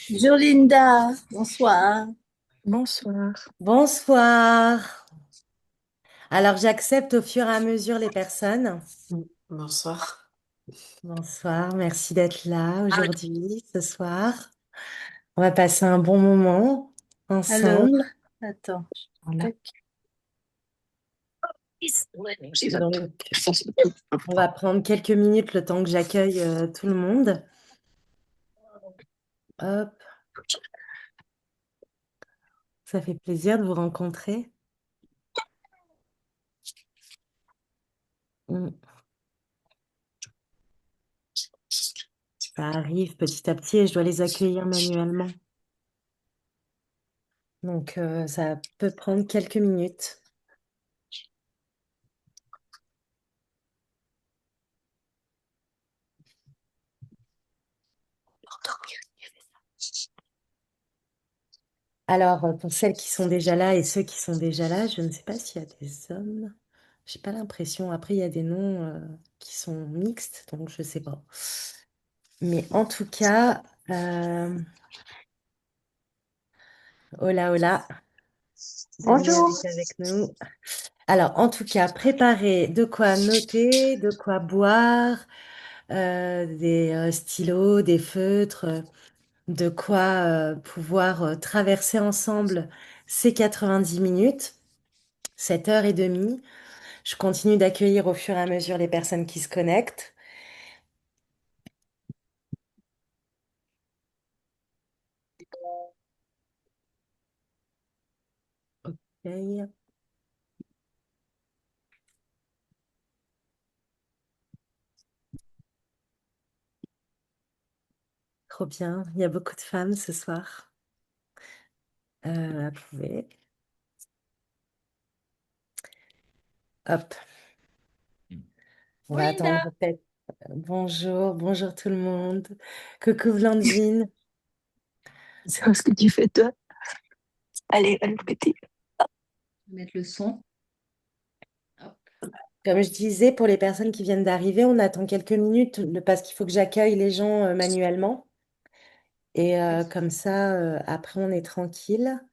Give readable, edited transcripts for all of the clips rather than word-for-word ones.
Bonjour Linda, bonsoir. Bonsoir. Bonsoir. Alors, j'accepte au fur et à mesure les personnes. Bonsoir. Bonsoir, merci d'être là aujourd'hui, ce soir. On va passer un bon moment Alors, ensemble. attends. Voilà. Tac. Donc, on va prendre quelques minutes le temps que j'accueille tout le monde. Hop, ça fait plaisir de vous rencontrer. Mm, Ça arrive petit à petit et je dois les accueillir manuellement. Donc, ça peut prendre quelques minutes. Alors, pour celles qui sont déjà là et ceux qui sont déjà là, je ne sais pas s'il y a des hommes. J'ai pas l'impression. Après, il y a des noms qui sont mixtes, donc je sais pas. Mais en tout cas, hola, hola, bienvenue Bonjour. avec nous. Alors, en tout cas, préparez de quoi noter, de quoi boire, des stylos, des feutres, de quoi pouvoir traverser ensemble ces 90 minutes, cette heure et demie. Je continue d'accueillir au fur et à mesure les personnes qui se connectent. Ok, trop bien. Il y a beaucoup de femmes ce soir. Approuvez. Hop, on va attendre peut-être. Bonjour, bonjour tout le monde. Coucou Blandine. C'est ce que tu fais toi. Allez, allez, petit. Je vais mettre le son. Hop. Comme je disais, pour les personnes qui viennent d'arriver, on attend quelques minutes parce qu'il faut que j'accueille les gens manuellement. Et comme ça, après, on est tranquille.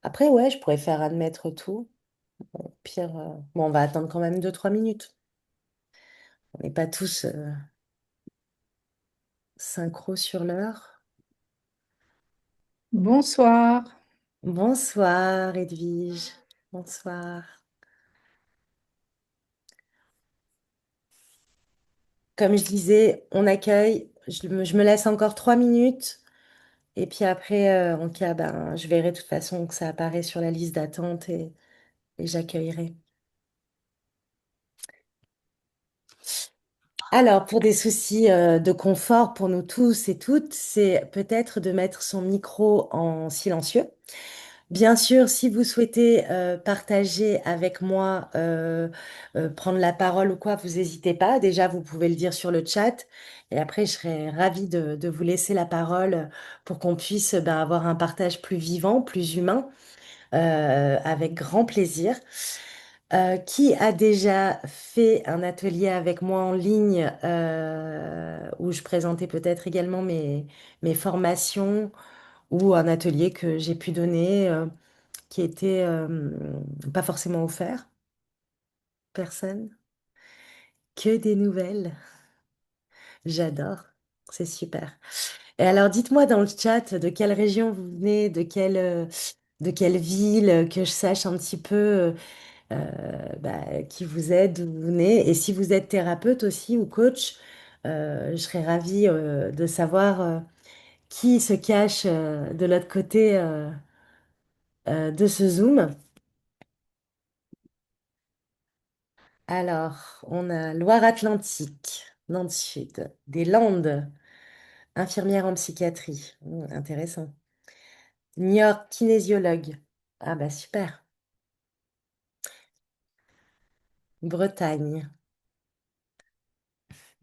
Après, ouais, je pourrais faire admettre tout. Au pire, bon, on va attendre quand même 2 3 minutes. On n'est pas tous synchro sur l'heure. Bonsoir. Bonsoir Edwige. Bonsoir. Comme je disais, on accueille. Je me laisse encore 3 minutes. Et puis après, en cas, ben, je verrai de toute façon que ça apparaît sur la liste d'attente et j'accueillerai. Alors, pour des soucis de confort pour nous tous et toutes, c'est peut-être de mettre son micro en silencieux. Bien sûr, si vous souhaitez partager avec moi, prendre la parole ou quoi, vous n'hésitez pas. Déjà, vous pouvez le dire sur le chat. Et après, je serais ravie de vous laisser la parole pour qu'on puisse ben, avoir un partage plus vivant, plus humain, avec grand plaisir. Qui a déjà fait un atelier avec moi en ligne où je présentais peut-être également mes formations ou un atelier que j'ai pu donner qui était pas forcément offert, personne, que des nouvelles. J'adore, c'est super. Et alors, dites-moi dans le chat de quelle région vous venez, de quelle ville, que je sache un petit peu qui vous êtes, d'où vous venez. Et si vous êtes thérapeute aussi ou coach, je serais ravie de savoir qui se cache de l'autre côté de ce Zoom. Alors, on a Loire-Atlantique, dans le sud, des Landes, infirmière en psychiatrie. Intéressant. Niort, kinésiologue. Ah bah super. Bretagne,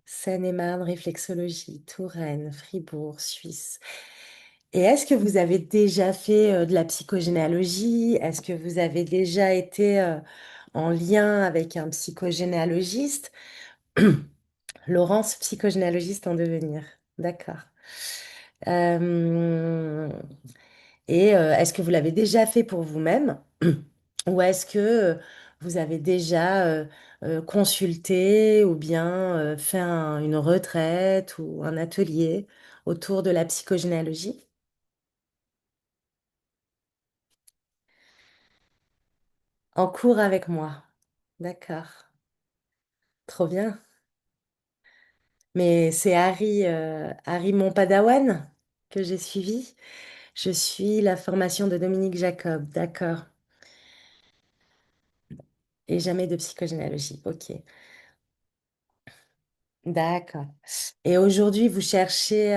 Seine-et-Marne, réflexologie, Touraine, Fribourg, Suisse. Et est-ce que vous avez déjà fait de la psychogénéalogie? Est-ce que vous avez déjà été en lien avec un psychogénéalogiste? Laurence, psychogénéalogiste en devenir. D'accord. Euh, et est-ce que vous l'avez déjà fait pour vous-même ou est-ce que vous avez déjà consulté ou bien fait une retraite ou un atelier autour de la psychogénéalogie? En cours avec moi. D'accord. Trop bien. Mais c'est Harry mon padawan que j'ai suivi. Je suis la formation de Dominique Jacob. D'accord. Et jamais de psychogénéalogie. Ok. D'accord. Et aujourd'hui, vous cherchez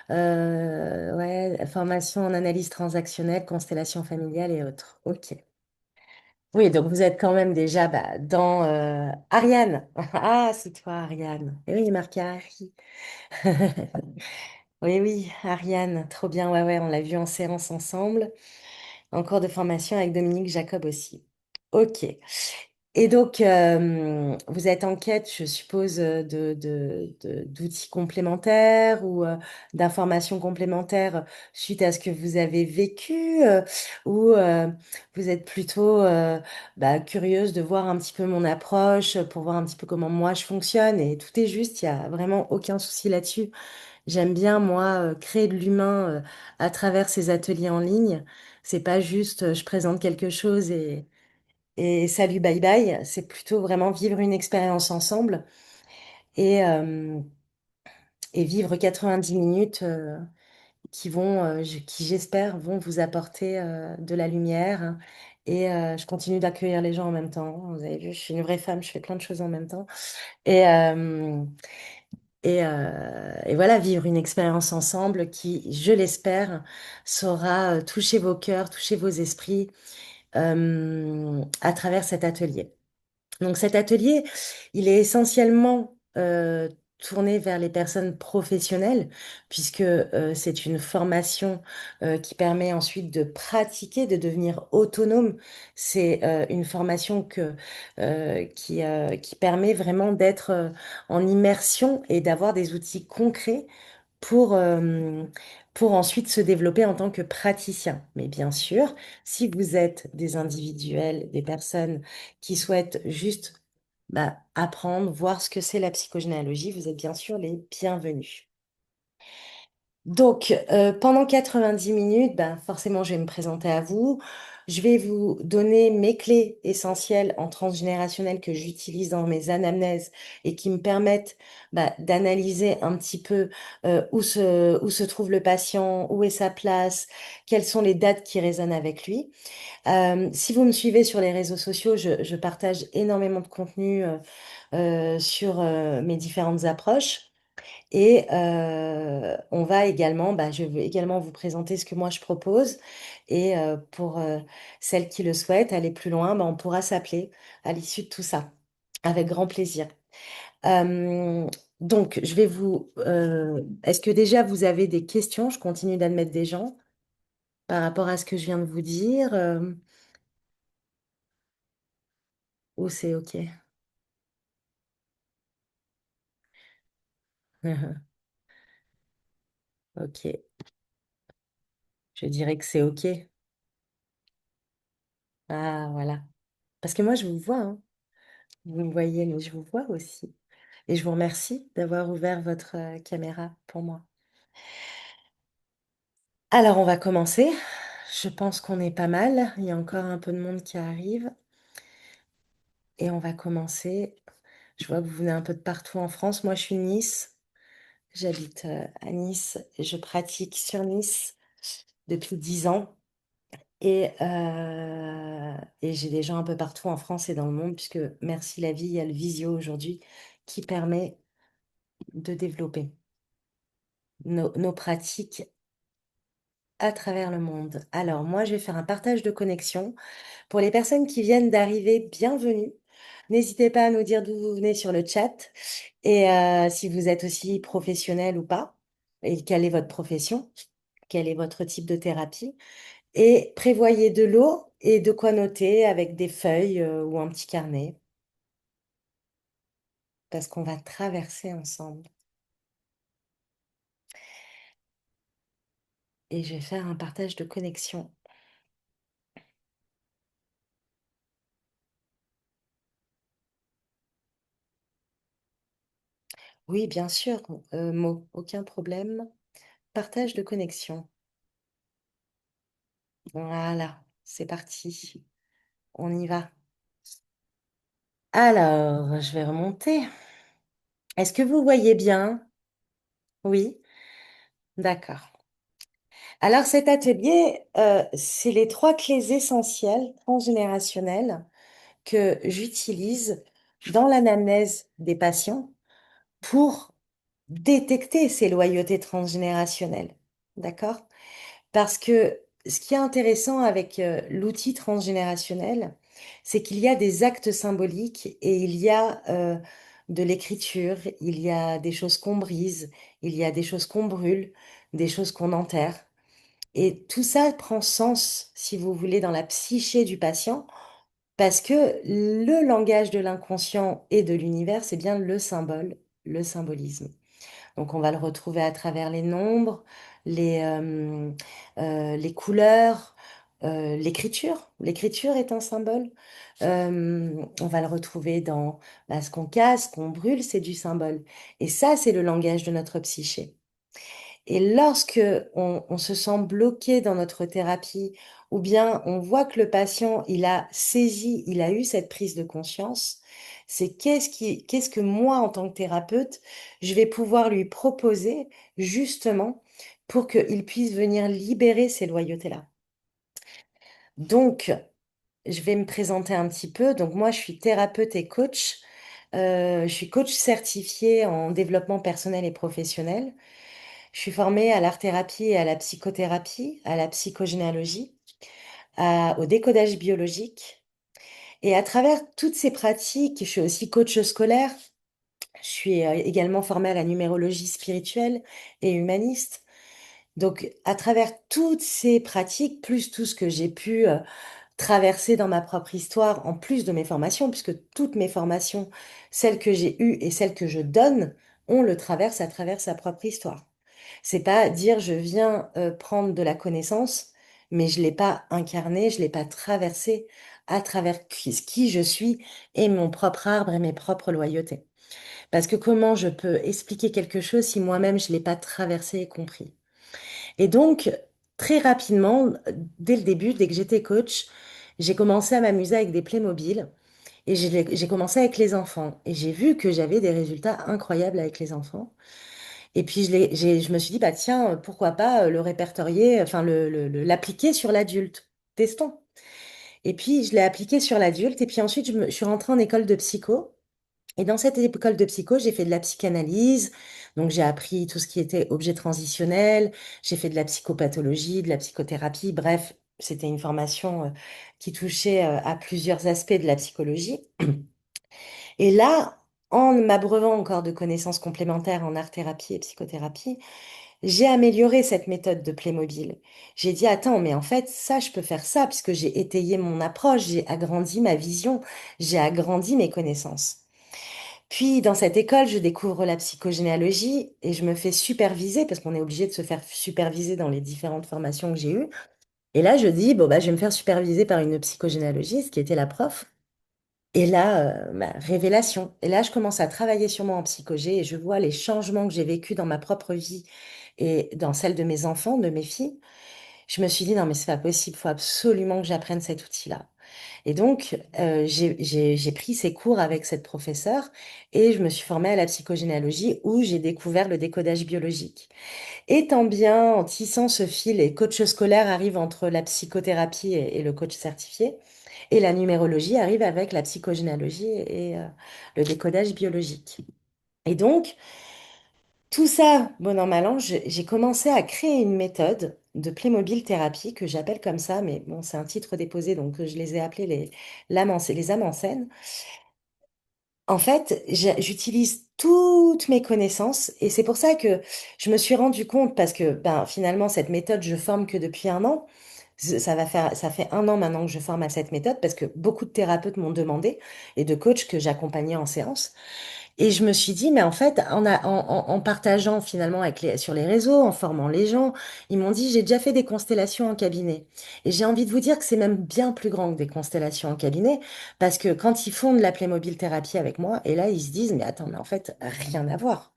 ouais, formation en analyse transactionnelle, constellation familiale et autres. Ok. Oui, donc vous êtes quand même déjà bah, dans Ariane. Ah, c'est toi, Ariane. Et oui, il est marqué Harry. Oui, oui, Ariane, trop bien. Ouais, ouais, on l'a vu en séance ensemble. En cours de formation avec Dominique Jacob aussi. Ok. Et donc, vous êtes en quête, je suppose, d'outils complémentaires ou d'informations complémentaires suite à ce que vous avez vécu ou vous êtes plutôt bah, curieuse de voir un petit peu mon approche pour voir un petit peu comment moi je fonctionne et tout est juste, il n'y a vraiment aucun souci là-dessus. J'aime bien, moi, créer de l'humain à travers ces ateliers en ligne. C'est pas juste je présente quelque chose et salut, bye bye. C'est plutôt vraiment vivre une expérience ensemble et, euh, et vivre 90 minutes qui vont, qui j'espère vont vous apporter de la lumière. Et je continue d'accueillir les gens en même temps. Vous avez vu, je suis une vraie femme, je fais plein de choses en même temps. Et, et voilà, vivre une expérience ensemble qui, je l'espère, saura toucher vos cœurs, toucher vos esprits à travers cet atelier. Donc cet atelier, il est essentiellement tourné vers les personnes professionnelles, puisque c'est une formation qui permet ensuite de pratiquer, de devenir autonome. C'est une formation qui permet vraiment d'être en immersion et d'avoir des outils concrets pour, euh, pour ensuite se développer en tant que praticien. Mais bien sûr, si vous êtes des individuels, des personnes qui souhaitent juste bah, apprendre, voir ce que c'est la psychogénéalogie, vous êtes bien sûr les bienvenus. Donc, pendant 90 minutes, ben, forcément, je vais me présenter à vous. Je vais vous donner mes clés essentielles en transgénérationnel que j'utilise dans mes anamnèses et qui me permettent bah, d'analyser un petit peu où se trouve le patient, où est sa place, quelles sont les dates qui résonnent avec lui. Si vous me suivez sur les réseaux sociaux, je partage énormément de contenu sur mes différentes approches. Et on va également, bah, je vais également vous présenter ce que moi je propose. Et pour celles qui le souhaitent, aller plus loin, bah, on pourra s'appeler à l'issue de tout ça, avec grand plaisir. Euh, donc, je vais vous... est-ce que déjà vous avez des questions? Je continue d'admettre des gens par rapport à ce que je viens de vous dire. Ou c'est OK? OK, je dirais que c'est OK. Ah, voilà. Parce que moi, je vous vois, hein. Vous me voyez, mais je vous vois aussi. Et je vous remercie d'avoir ouvert votre caméra pour moi. Alors, on va commencer. Je pense qu'on est pas mal. Il y a encore un peu de monde qui arrive. Et on va commencer. Je vois que vous venez un peu de partout en France. Moi, je suis de Nice. J'habite à Nice. Et je pratique sur Nice depuis 10 ans. Et j'ai des gens un peu partout en France et dans le monde, puisque merci la vie, il y a le visio aujourd'hui qui permet de développer nos pratiques à travers le monde. Alors, moi, je vais faire un partage de connexion. Pour les personnes qui viennent d'arriver, bienvenue. N'hésitez pas à nous dire d'où vous venez sur le chat et si vous êtes aussi professionnel ou pas, et quelle est votre profession, quel est votre type de thérapie. Et prévoyez de l'eau et de quoi noter avec des feuilles ou un petit carnet, parce qu'on va traverser ensemble. et je vais faire un partage de connexion. Oui, bien sûr, Mo, aucun problème. Partage de connexion. Voilà, c'est parti. On y va. Alors, je vais remonter. Est-ce que vous voyez bien? Oui, d'accord. Alors, cet atelier, c'est les trois clés essentielles transgénérationnelles que j'utilise dans l'anamnèse des patients pour détecter ces loyautés transgénérationnelles. D'accord? Parce que ce qui est intéressant avec l'outil transgénérationnel, c'est qu'il y a des actes symboliques et il y a de l'écriture, il y a des choses qu'on brise, il y a des choses qu'on brûle, des choses qu'on enterre. Et tout ça prend sens, si vous voulez, dans la psyché du patient, parce que le langage de l'inconscient et de l'univers, c'est bien le symbole, le symbolisme. Donc on va le retrouver à travers les nombres, les couleurs, l'écriture. L'écriture est un symbole. On va le retrouver dans ce qu'on casse, ce qu'on brûle, c'est du symbole. Et ça, c'est le langage de notre psyché. Et lorsque on se sent bloqué dans notre thérapie, ou bien on voit que le patient, il a saisi, il a eu cette prise de conscience, c'est qu'est-ce que moi, en tant que thérapeute, je vais pouvoir lui proposer justement pour qu'il puisse venir libérer ces loyautés-là. Donc, je vais me présenter un petit peu. Donc, moi, je suis thérapeute et coach. Je suis coach certifié en développement personnel et professionnel. Je suis formée à l'art-thérapie et à la psychothérapie, à la psychogénéalogie, au décodage biologique. Et à travers toutes ces pratiques, je suis aussi coach scolaire. Je suis également formée à la numérologie spirituelle et humaniste. Donc, à travers toutes ces pratiques, plus tout ce que j'ai pu traverser dans ma propre histoire, en plus de mes formations, puisque toutes mes formations, celles que j'ai eues et celles que je donne, on le traverse à travers sa propre histoire. C'est pas dire je viens prendre de la connaissance, mais je l'ai pas incarné, je l'ai pas traversé à travers qui je suis et mon propre arbre et mes propres loyautés. Parce que comment je peux expliquer quelque chose si moi-même je l'ai pas traversé et compris? Et donc, très rapidement, dès le début, dès que j'étais coach, j'ai commencé à m'amuser avec des Playmobil et j'ai commencé avec les enfants. Et j'ai vu que j'avais des résultats incroyables avec les enfants. Et puis je me suis dit, bah tiens, pourquoi pas le répertorier, enfin l'appliquer sur l'adulte. Testons. Et puis je l'ai appliqué sur l'adulte. Et puis ensuite, je suis rentrée en école de psycho. Et dans cette école de psycho, j'ai fait de la psychanalyse. Donc j'ai appris tout ce qui était objet transitionnel. J'ai fait de la psychopathologie, de la psychothérapie. Bref, c'était une formation qui touchait à plusieurs aspects de la psychologie. Et là, en m'abreuvant encore de connaissances complémentaires en art-thérapie et psychothérapie, j'ai amélioré cette méthode de Playmobil. J'ai dit, attends, mais en fait, ça, je peux faire ça, puisque j'ai étayé mon approche, j'ai agrandi ma vision, j'ai agrandi mes connaissances. Puis, dans cette école, je découvre la psychogénéalogie et je me fais superviser, parce qu'on est obligé de se faire superviser dans les différentes formations que j'ai eues. Et là, je dis, bon, bah, je vais me faire superviser par une psychogénéalogiste qui était la prof. Et là, révélation. Et là, je commence à travailler sur moi en psychogé et je vois les changements que j'ai vécus dans ma propre vie et dans celle de mes enfants, de mes filles. Je me suis dit, non, mais c'est pas possible, il faut absolument que j'apprenne cet outil-là. Et donc, j'ai pris ces cours avec cette professeure et je me suis formée à la psychogénéalogie où j'ai découvert le décodage biologique. Étant bien en tissant ce fil, et coach scolaire arrive entre la psychothérapie et le coach certifié, et la numérologie arrive avec la psychogénéalogie et le décodage biologique. Et donc, tout ça, bon an, mal an, j'ai commencé à créer une méthode de Playmobil thérapie que j'appelle comme ça, mais bon, c'est un titre déposé, donc je les ai appelés les âmes en scène. En fait, j'utilise toutes mes connaissances et c'est pour ça que je me suis rendu compte, parce que ben, finalement, cette méthode, je forme que depuis un an. Ça fait un an maintenant que je forme à cette méthode parce que beaucoup de thérapeutes m'ont demandé et de coachs que j'accompagnais en séance. Et je me suis dit, mais en fait, en partageant finalement sur les réseaux, en formant les gens, ils m'ont dit, j'ai déjà fait des constellations en cabinet. Et j'ai envie de vous dire que c'est même bien plus grand que des constellations en cabinet, parce que quand ils font de la Playmobil thérapie avec moi, et là, ils se disent, mais attends, mais en fait, rien à voir.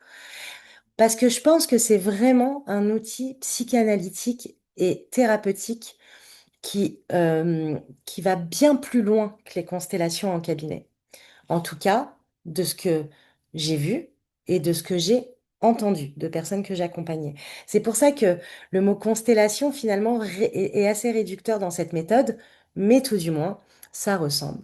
Parce que je pense que c'est vraiment un outil psychanalytique et thérapeutique qui va bien plus loin que les constellations en cabinet. En tout cas, de ce que j'ai vu et de ce que j'ai entendu de personnes que j'accompagnais. C'est pour ça que le mot constellation, finalement, est assez réducteur dans cette méthode, mais tout du moins, ça ressemble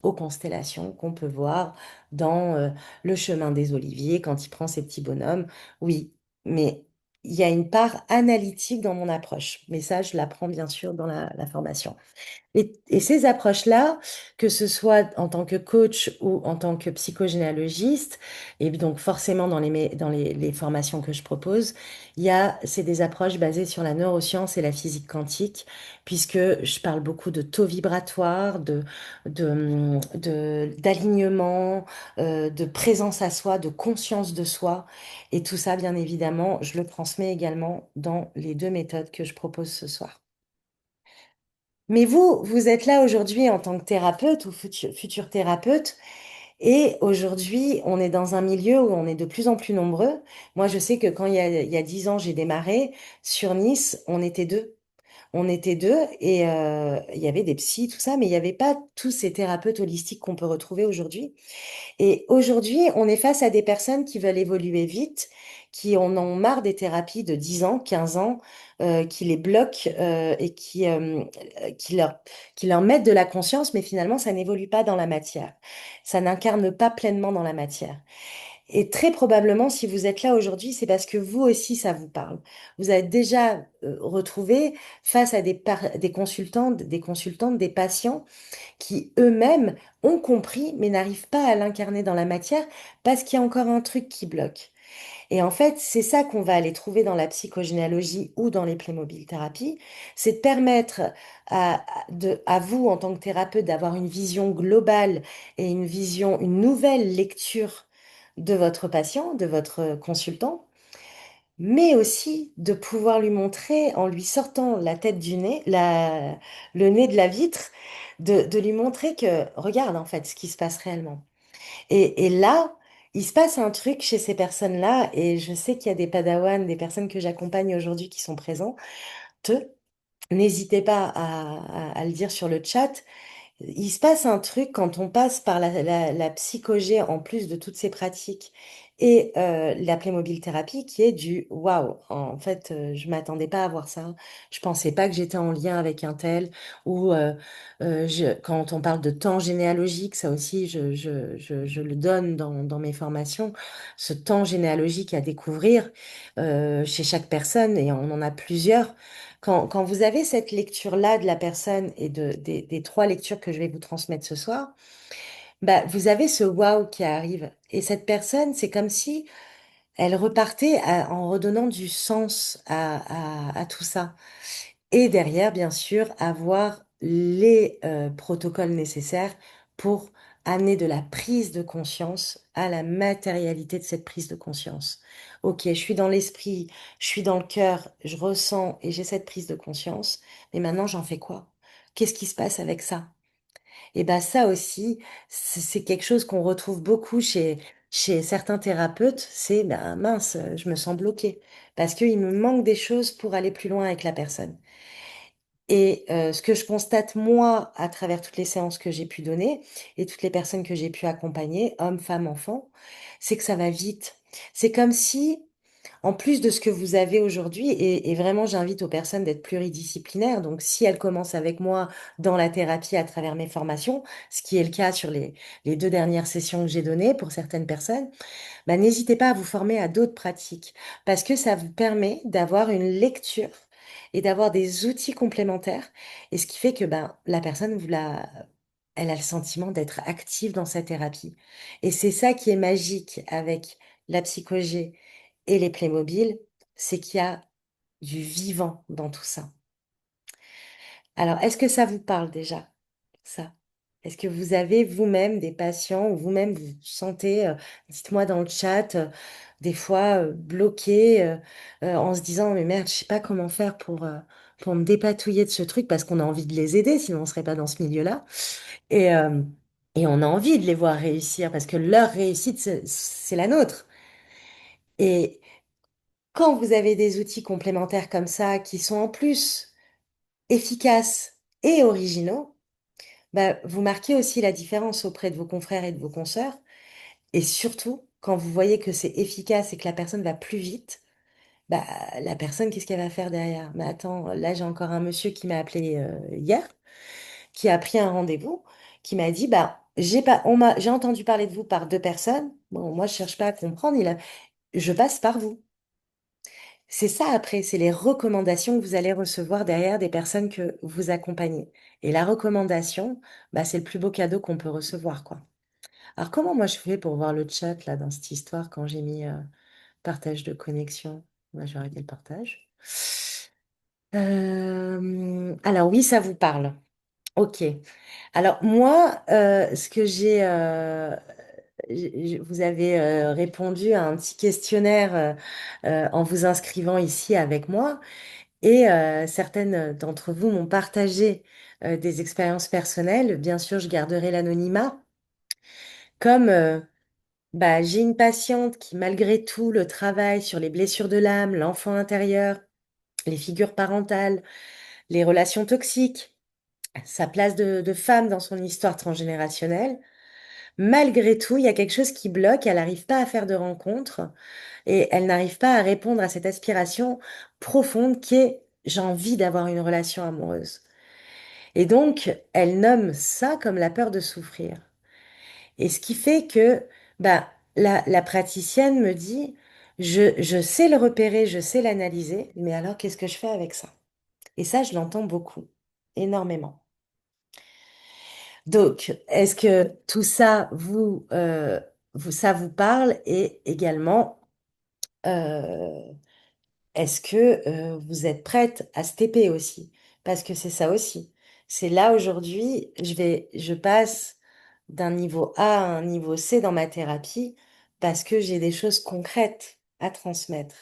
aux constellations qu'on peut voir dans le chemin des Oliviers quand il prend ses petits bonhommes. Oui, mais il y a une part analytique dans mon approche. Mais ça, je l'apprends bien sûr dans la formation. Et ces approches-là, que ce soit en tant que coach ou en tant que psychogénéalogiste, et donc forcément dans les formations que je propose, c'est des approches basées sur la neuroscience et la physique quantique, puisque je parle beaucoup de taux vibratoire, d'alignement, de présence à soi, de conscience de soi. Et tout ça, bien évidemment, je le transmets également dans les deux méthodes que je propose ce soir. Mais vous êtes là aujourd'hui en tant que thérapeute ou futur thérapeute, et aujourd'hui, on est dans un milieu où on est de plus en plus nombreux. Moi, je sais que quand il y a 10 ans, j'ai démarré, sur Nice, on était deux. On était deux et il y avait des psys, tout ça, mais il n'y avait pas tous ces thérapeutes holistiques qu'on peut retrouver aujourd'hui. Et aujourd'hui, on est face à des personnes qui veulent évoluer vite, qui en ont marre des thérapies de 10 ans, 15 ans, qui les bloquent et qui leur mettent de la conscience, mais finalement, ça n'évolue pas dans la matière. Ça n'incarne pas pleinement dans la matière. Et très probablement, si vous êtes là aujourd'hui, c'est parce que vous aussi, ça vous parle. Vous avez déjà retrouvé face à des consultantes, des patients qui eux-mêmes ont compris, mais n'arrivent pas à l'incarner dans la matière parce qu'il y a encore un truc qui bloque. Et en fait, c'est ça qu'on va aller trouver dans la psychogénéalogie ou dans les Playmobil thérapies, c'est de permettre à vous, en tant que thérapeute, d'avoir une vision globale et une nouvelle lecture de votre patient, de votre consultant, mais aussi de pouvoir lui montrer, en lui sortant la tête du nez, le nez de la vitre, de lui montrer que, regarde en fait ce qui se passe réellement. Et là, il se passe un truc chez ces personnes-là, et je sais qu'il y a des padawans, des personnes que j'accompagne aujourd'hui qui sont présentes. N'hésitez pas à le dire sur le chat. Il se passe un truc quand on passe par la psychogé en plus de toutes ces pratiques et la Playmobil thérapie qui est du waouh. En fait, je m'attendais pas à voir ça. Je pensais pas que j'étais en lien avec un tel. Ou quand on parle de temps généalogique, ça aussi, je le donne dans mes formations. Ce temps généalogique à découvrir chez chaque personne, et on en a plusieurs. Quand vous avez cette lecture-là de la personne et des trois lectures que je vais vous transmettre ce soir, bah, vous avez ce waouh qui arrive. Et cette personne, c'est comme si elle repartait en redonnant du sens à tout ça. Et derrière, bien sûr, avoir les protocoles nécessaires pour amener de la prise de conscience à la matérialité de cette prise de conscience. Ok, je suis dans l'esprit, je suis dans le cœur, je ressens et j'ai cette prise de conscience, mais maintenant j'en fais quoi? Qu'est-ce qui se passe avec ça? Et ben ça aussi, c'est quelque chose qu'on retrouve beaucoup chez certains thérapeutes, c'est ben mince, je me sens bloquée parce qu'il me manque des choses pour aller plus loin avec la personne. Et ce que je constate, moi, à travers toutes les séances que j'ai pu donner et toutes les personnes que j'ai pu accompagner, hommes, femmes, enfants, c'est que ça va vite. C'est comme si, en plus de ce que vous avez aujourd'hui, et vraiment j'invite aux personnes d'être pluridisciplinaires, donc si elles commencent avec moi dans la thérapie à travers mes formations, ce qui est le cas sur les 2 dernières sessions que j'ai données pour certaines personnes, bah, n'hésitez pas à vous former à d'autres pratiques parce que ça vous permet d'avoir une lecture et d'avoir des outils complémentaires. Et ce qui fait que ben, la personne, elle a le sentiment d'être active dans sa thérapie. Et c'est ça qui est magique avec la psychogé et les Playmobil, c'est qu'il y a du vivant dans tout ça. Alors, est-ce que ça vous parle déjà, ça? Est-ce que vous avez vous-même des patients ou vous-même vous vous sentez, dites-moi dans le chat, des fois bloqué en se disant, mais merde, je sais pas comment faire pour me dépatouiller de ce truc parce qu'on a envie de les aider, sinon on serait pas dans ce milieu-là. Et, euh, et on a envie de les voir réussir parce que leur réussite, c'est la nôtre. Et quand vous avez des outils complémentaires comme ça qui sont en plus efficaces et originaux, bah, vous marquez aussi la différence auprès de vos confrères et de vos consoeurs. Et surtout, quand vous voyez que c'est efficace et que la personne va plus vite, bah, la personne, qu'est-ce qu'elle va faire derrière? Mais attends, là, j'ai encore un monsieur qui m'a appelé hier, qui a pris un rendez-vous, qui m'a dit, bah, j'ai entendu parler de vous par deux personnes. Bon, moi, je cherche pas à comprendre. Je passe par vous. C'est ça après, c'est les recommandations que vous allez recevoir derrière des personnes que vous accompagnez. Et la recommandation, bah, c'est le plus beau cadeau qu'on peut recevoir, quoi. Alors, comment moi je fais pour voir le chat là dans cette histoire quand j'ai mis partage de connexion? Moi, je vais arrêter le partage. Alors, oui, ça vous parle. Ok. Alors, moi, ce que vous avez répondu à un petit questionnaire en vous inscrivant ici avec moi. Et certaines d'entre vous m'ont partagé des expériences personnelles. Bien sûr, je garderai l'anonymat. Comme bah, j'ai une patiente qui, malgré tout, le travail sur les blessures de l'âme, l'enfant intérieur, les figures parentales, les relations toxiques, sa place de femme dans son histoire transgénérationnelle, malgré tout, il y a quelque chose qui bloque. Elle n'arrive pas à faire de rencontres et elle n'arrive pas à répondre à cette aspiration profonde qui est j'ai envie d'avoir une relation amoureuse. Et donc, elle nomme ça comme la peur de souffrir. Et ce qui fait que bah, la praticienne me dit, je sais le repérer, je sais l'analyser, mais alors qu'est-ce que je fais avec ça? Et ça, je l'entends beaucoup, énormément. Donc, est-ce que tout ça ça vous parle et également, euh, est-ce que vous êtes prête à stepper aussi? Parce que c'est ça aussi. C'est là aujourd'hui, je passe d'un niveau A à un niveau C dans ma thérapie parce que j'ai des choses concrètes à transmettre.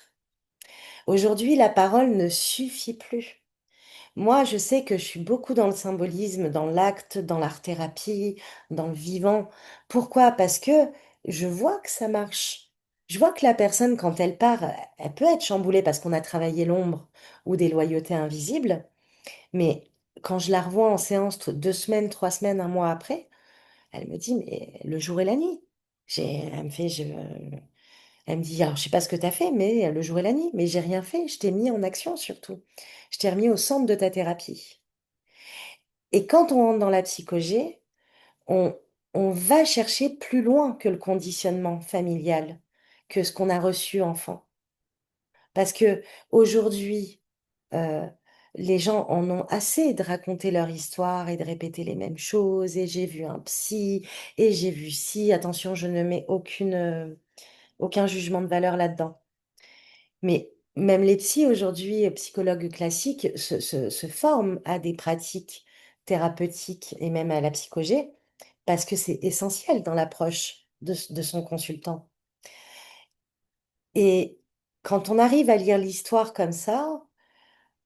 Aujourd'hui, la parole ne suffit plus. Moi, je sais que je suis beaucoup dans le symbolisme, dans l'acte, dans l'art-thérapie, dans le vivant. Pourquoi? Parce que je vois que ça marche. Je vois que la personne, quand elle part, elle peut être chamboulée parce qu'on a travaillé l'ombre ou des loyautés invisibles. Mais quand je la revois en séance 2 semaines, 3 semaines, un mois après, elle me dit, mais le jour et la nuit. Elle me fait, elle me dit, alors je sais pas ce que tu as fait, mais le jour et la nuit. Mais j'ai rien fait, je t'ai mis en action surtout. Je t'ai remis au centre de ta thérapie. Et quand on rentre dans la psychogé, on, on va chercher plus loin que le conditionnement familial, que ce qu'on a reçu enfant. Parce que aujourd'hui, euh, les gens en ont assez de raconter leur histoire et de répéter les mêmes choses. Et j'ai vu un psy, et j'ai vu ci. Attention, je ne mets aucun jugement de valeur là-dedans. Mais même les psys aujourd'hui, psychologues classiques, se forment à des pratiques thérapeutiques et même à la psychogé parce que c'est essentiel dans l'approche de son consultant. Et quand on arrive à lire l'histoire comme ça,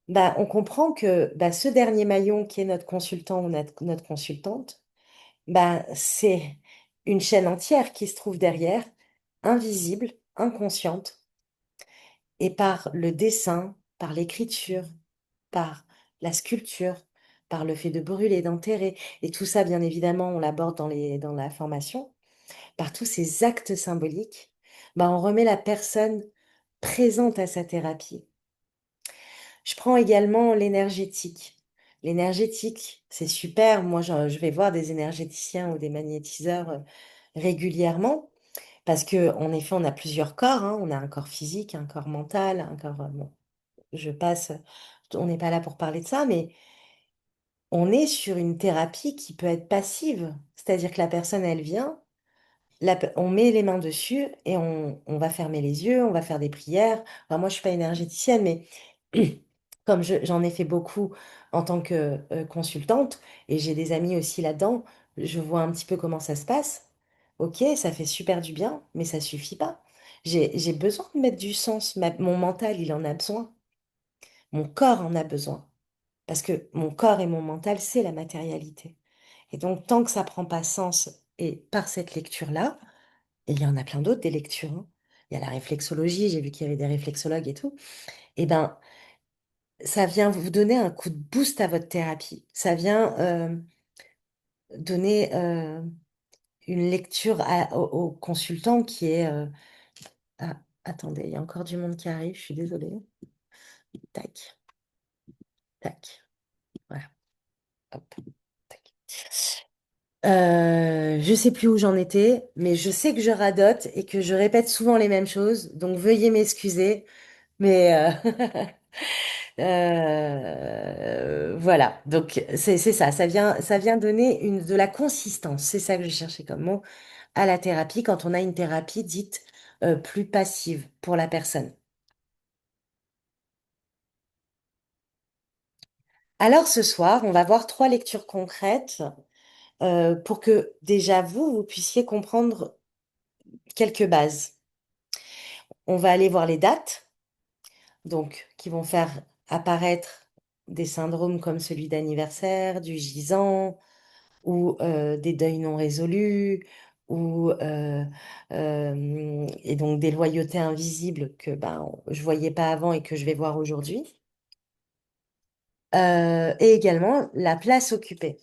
bah, on comprend que bah, ce dernier maillon qui est notre consultant ou notre consultante, bah, c'est une chaîne entière qui se trouve derrière, invisible, inconsciente, et par le dessin, par l'écriture, par la sculpture, par le fait de brûler, d'enterrer, et tout ça, bien évidemment, on l'aborde dans la formation, par tous ces actes symboliques, bah, on remet la personne présente à sa thérapie. Je prends également l'énergétique. L'énergétique, c'est super. Moi, je vais voir des énergéticiens ou des magnétiseurs régulièrement parce que, en effet, on a plusieurs corps, hein. On a un corps physique, un corps mental, un corps. Bon, je passe. On n'est pas là pour parler de ça, mais on est sur une thérapie qui peut être passive. C'est-à-dire que la personne, elle vient, on met les mains dessus et on va fermer les yeux, on va faire des prières. Enfin, moi, je suis pas énergéticienne, mais comme j'en ai fait beaucoup en tant que consultante, et j'ai des amis aussi là-dedans, je vois un petit peu comment ça se passe. Ok, ça fait super du bien, mais ça suffit pas. J'ai besoin de mettre du sens. Mon mental, il en a besoin. Mon corps en a besoin. Parce que mon corps et mon mental, c'est la matérialité. Et donc, tant que ça prend pas sens, et par cette lecture-là, et il y en a plein d'autres, des lectures, hein. Il y a la réflexologie, j'ai vu qu'il y avait des réflexologues et tout. Et ben, ça vient vous donner un coup de boost à votre thérapie. Ça vient donner une lecture au consultant qui est... ah, attendez, il y a encore du monde qui arrive, je suis désolée. Tac, tac, voilà, hop, tac. Je sais plus où j'en étais, mais je sais que je radote et que je répète souvent les mêmes choses, donc veuillez m'excuser, mais voilà. Donc c'est ça, ça vient donner de la consistance, c'est ça que je cherchais comme mot, à la thérapie quand on a une thérapie dite plus passive pour la personne. Alors ce soir, on va voir trois lectures concrètes pour que déjà vous puissiez comprendre quelques bases. On va aller voir les dates, donc qui vont faire apparaître des syndromes comme celui d'anniversaire, du gisant, ou des deuils non résolus, ou et donc des loyautés invisibles que ben, je voyais pas avant et que je vais voir aujourd'hui. Et également la place occupée.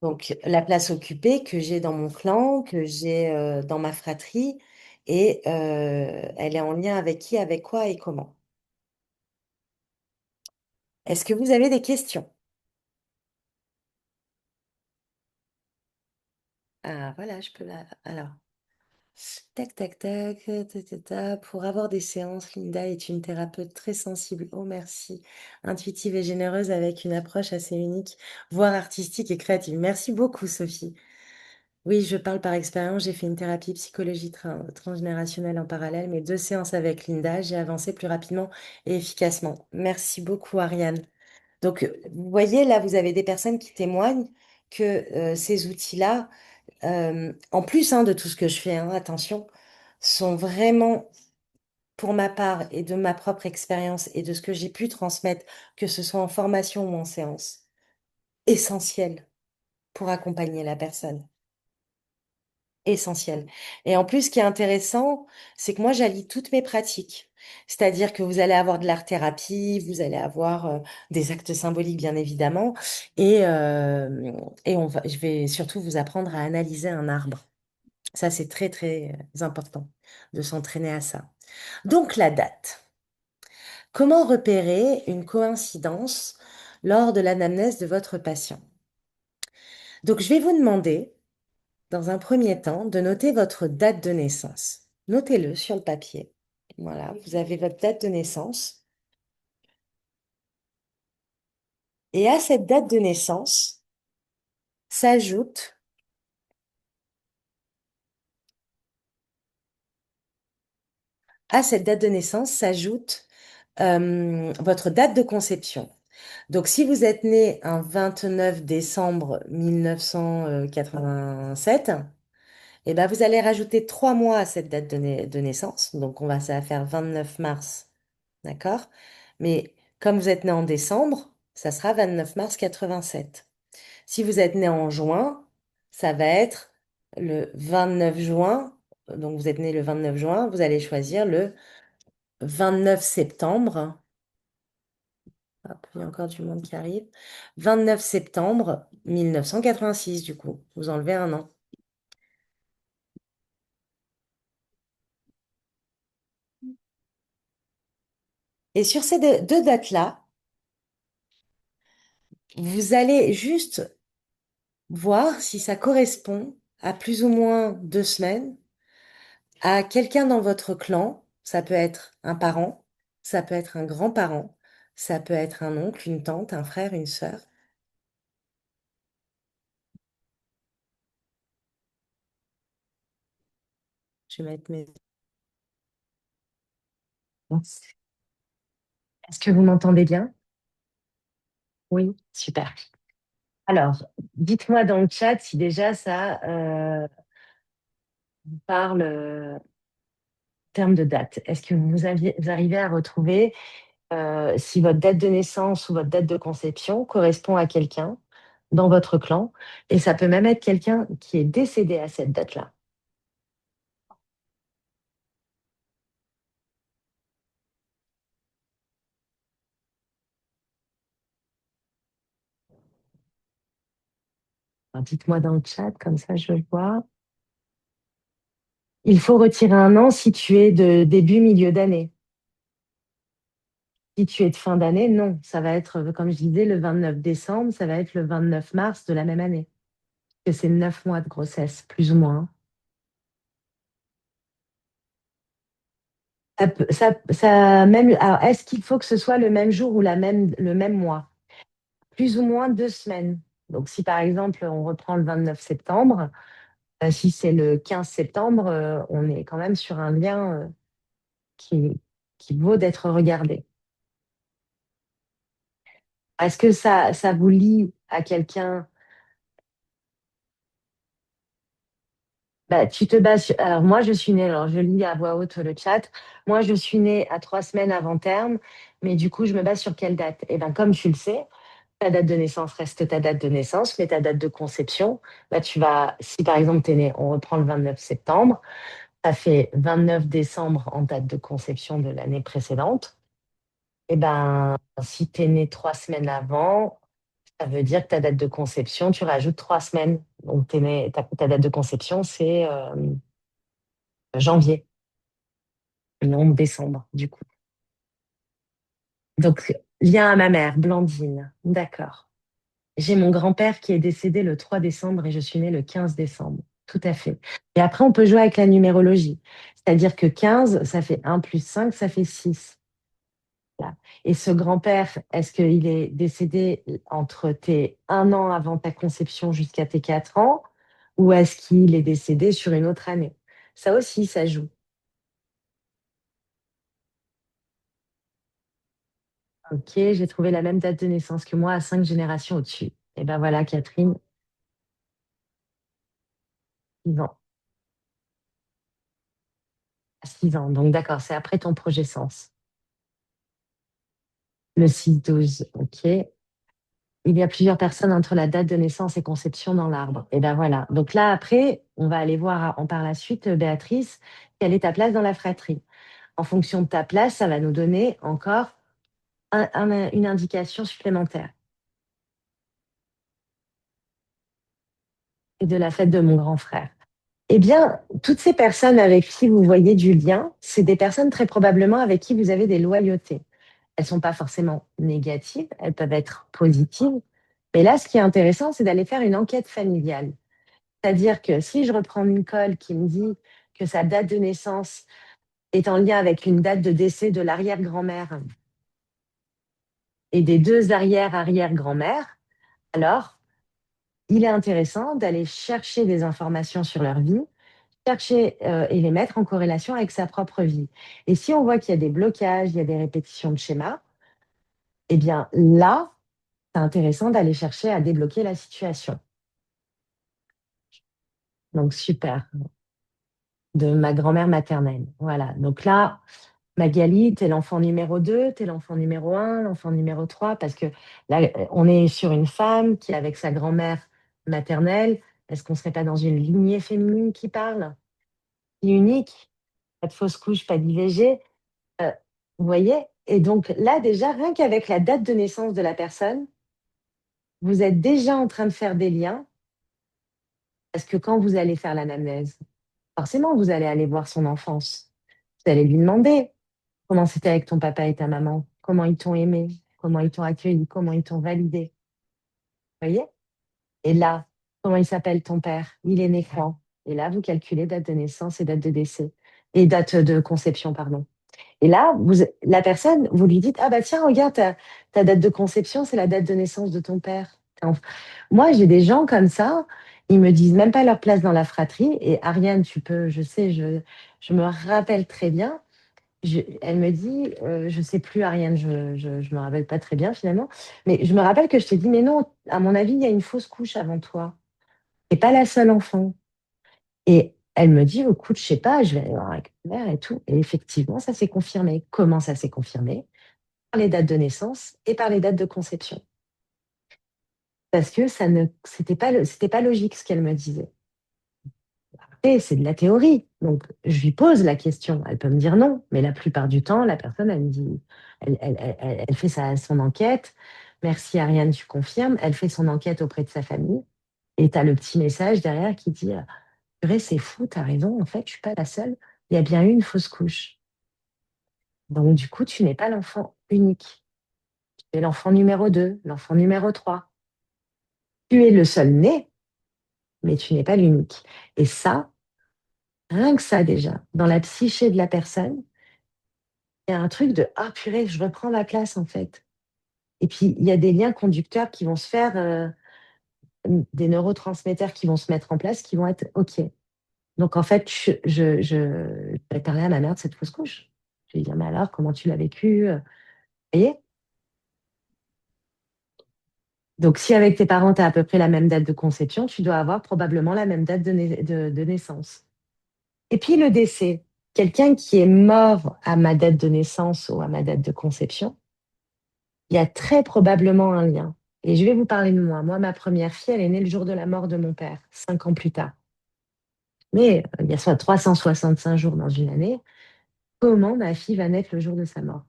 Donc la place occupée que j'ai dans mon clan, que j'ai dans ma fratrie, et elle est en lien avec qui, avec quoi et comment. Est-ce que vous avez des questions? Ah voilà, je peux la... Alors. Tac, tac, tac, Pour avoir des séances, Linda est une thérapeute très sensible. Oh, merci. Intuitive et généreuse avec une approche assez unique, voire artistique et créative. Merci beaucoup, Sophie. Oui, je parle par expérience. J'ai fait une thérapie psychologie transgénérationnelle en parallèle, mais deux séances avec Linda. J'ai avancé plus rapidement et efficacement. Merci beaucoup, Ariane. Donc, vous voyez, là, vous avez des personnes qui témoignent que ces outils-là, en plus hein, de tout ce que je fais, hein, attention, sont vraiment, pour ma part et de ma propre expérience et de ce que j'ai pu transmettre, que ce soit en formation ou en séance, essentiels pour accompagner la personne. Essentiel. Et en plus, ce qui est intéressant, c'est que moi, j'allie toutes mes pratiques. C'est-à-dire que vous allez avoir de l'art-thérapie, vous allez avoir des actes symboliques, bien évidemment, et je vais surtout vous apprendre à analyser un arbre. Ça, c'est très, très important de s'entraîner à ça. Donc, la date. Comment repérer une coïncidence lors de l'anamnèse de votre patient? Donc, je vais vous demander, dans un premier temps, de noter votre date de naissance. Notez-le sur le papier. Voilà, vous avez votre date de naissance. Et à cette date de naissance s'ajoute, à cette date de naissance s'ajoute votre date de conception. Donc, si vous êtes né un 29 décembre 1987, eh ben, vous allez rajouter 3 mois à cette date de naissance. Donc, ça va faire 29 mars. D'accord? Mais comme vous êtes né en décembre, ça sera 29 mars 87. Si vous êtes né en juin, ça va être le 29 juin. Donc, vous êtes né le 29 juin, vous allez choisir le 29 septembre. Hop, il y a encore du monde qui arrive. 29 septembre 1986, du coup. Vous enlevez un an. Et sur ces deux dates-là, vous allez juste voir si ça correspond à plus ou moins 2 semaines à quelqu'un dans votre clan. Ça peut être un parent, ça peut être un grand-parent, ça peut être un oncle, une tante, un frère, une sœur. Je vais mettre mes... Est-ce que vous m'entendez bien? Oui, super. Alors, dites-moi dans le chat si déjà ça vous parle en termes de date. Est-ce que vous arrivez à retrouver si votre date de naissance ou votre date de conception correspond à quelqu'un dans votre clan? Et ça peut même être quelqu'un qui est décédé à cette date-là. Alors, dites-moi dans le chat, comme ça je le vois. Il faut retirer un an si tu es de début, milieu d'année. Si tu es de fin d'année, non. Ça va être, comme je disais, le 29 décembre, ça va être le 29 mars de la même année. Que c'est 9 mois de grossesse, plus ou moins. Même, alors, est-ce qu'il faut que ce soit le même jour ou le même mois? Plus ou moins 2 semaines. Donc, si par exemple, on reprend le 29 septembre, si c'est le 15 septembre, on est quand même sur un lien qui, qui vaut d'être regardé. Est-ce que ça vous lie à quelqu'un? Bah, tu te bases alors moi, je suis née, alors je lis à voix haute le chat. Moi, je suis née à 3 semaines avant terme, mais du coup, je me base sur quelle date? Eh bien, comme tu le sais, ta date de naissance reste ta date de naissance, mais ta date de conception, bah, si par exemple, tu es né, on reprend le 29 septembre, ça fait 29 décembre en date de conception de l'année précédente. Eh ben, si tu es né 3 semaines avant, ça veut dire que ta date de conception, tu rajoutes 3 semaines. Donc, ta date de conception, c'est janvier, non décembre, du coup. Donc, lien à ma mère, Blandine. D'accord. J'ai mon grand-père qui est décédé le 3 décembre et je suis née le 15 décembre. Tout à fait. Et après, on peut jouer avec la numérologie. C'est-à-dire que 15, ça fait 1 plus 5, ça fait 6. Voilà. Et ce grand-père, est-ce qu'il est décédé entre tes 1 an avant ta conception jusqu'à tes 4 ans ou est-ce qu'il est décédé sur une autre année? Ça aussi, ça joue. Ok, j'ai trouvé la même date de naissance que moi à 5 générations au-dessus. Et ben voilà, Catherine, 6 ans. À 6 ans. Donc d'accord, c'est après ton projet sens. Le 6-12, ok. Il y a plusieurs personnes entre la date de naissance et conception dans l'arbre. Et ben voilà. Donc là, après, on va aller voir par la suite, Béatrice, quelle est ta place dans la fratrie. En fonction de ta place, ça va nous donner encore une indication supplémentaire. Et de la fête de mon grand frère. Eh bien, toutes ces personnes avec qui vous voyez du lien, c'est des personnes très probablement avec qui vous avez des loyautés. Elles ne sont pas forcément négatives, elles peuvent être positives. Mais là, ce qui est intéressant, c'est d'aller faire une enquête familiale. C'est-à-dire que si je reprends Nicole qui me dit que sa date de naissance est en lien avec une date de décès de l'arrière-grand-mère et des deux arrière-arrière-grand-mères, alors il est intéressant d'aller chercher des informations sur leur vie, chercher et les mettre en corrélation avec sa propre vie. Et si on voit qu'il y a des blocages, il y a des répétitions de schémas, eh bien là, c'est intéressant d'aller chercher à débloquer la situation. Donc super, de ma grand-mère maternelle. Voilà, donc là, Magali, t'es l'enfant numéro 2, t'es l'enfant numéro 1, l'enfant numéro 3, parce que là, on est sur une femme qui, avec sa grand-mère maternelle, est-ce qu'on ne serait pas dans une lignée féminine qui parle? Unique, pas de fausse couche, pas d'IVG. euh, vous voyez? Et donc là, déjà, rien qu'avec la date de naissance de la personne, vous êtes déjà en train de faire des liens, parce que quand vous allez faire l'anamnèse, forcément, vous allez aller voir son enfance. Vous allez lui demander comment c'était avec ton papa et ta maman, comment ils t'ont aimé, comment ils t'ont accueilli, comment ils t'ont validé. Vous voyez? Et là, comment il s'appelle ton père? Il est né quand? Et là, vous calculez date de naissance et date de décès. Et date de conception, pardon. Et là, la personne, vous lui dites, ah bah tiens, regarde, ta date de conception, c'est la date de naissance de ton père. Moi, j'ai des gens comme ça, ils me disent même pas leur place dans la fratrie. Et Ariane, tu peux, je sais, je me rappelle très bien. Elle me dit, je sais plus, Ariane, je me rappelle pas très bien finalement, mais je me rappelle que je t'ai dit, mais non, à mon avis, il y a une fausse couche avant toi. T'es pas la seule enfant. Et elle me dit, écoute, je sais pas, je vais aller voir avec ma mère et tout. Et effectivement, ça s'est confirmé. Comment ça s'est confirmé? Par les dates de naissance et par les dates de conception. Parce que ça ne, c'était pas logique ce qu'elle me disait. Et c'est de la théorie. Donc, je lui pose la question. Elle peut me dire non, mais la plupart du temps, la personne, elle me dit, elle fait son enquête. Merci Ariane, tu confirmes. Elle fait son enquête auprès de sa famille. Et tu as le petit message derrière qui dit, purée, c'est fou, t'as raison, en fait, je suis pas la seule. Il y a bien eu une fausse couche. Donc, du coup, tu n'es pas l'enfant unique. Tu es l'enfant numéro 2, l'enfant numéro 3. Tu es le seul né, mais tu n'es pas l'unique. Et ça, rien que ça déjà, dans la psyché de la personne, il y a un truc de ah purée, je reprends ma place en fait. Et puis il y a des liens conducteurs qui vont se faire, des neurotransmetteurs qui vont se mettre en place, qui vont être OK. Donc en fait, je vais parler à ma mère de cette fausse couche. Je vais lui dire, mais alors, comment tu l'as vécu? Vous voyez. Donc si avec tes parents, tu as à peu près la même date de conception, tu dois avoir probablement la même date de naissance. Et puis le décès. Quelqu'un qui est mort à ma date de naissance ou à ma date de conception, il y a très probablement un lien. Et je vais vous parler de moi. Moi, ma première fille, elle est née le jour de la mort de mon père, 5 ans plus tard. Mais il y a soit 365 jours dans une année. Comment ma fille va naître le jour de sa mort?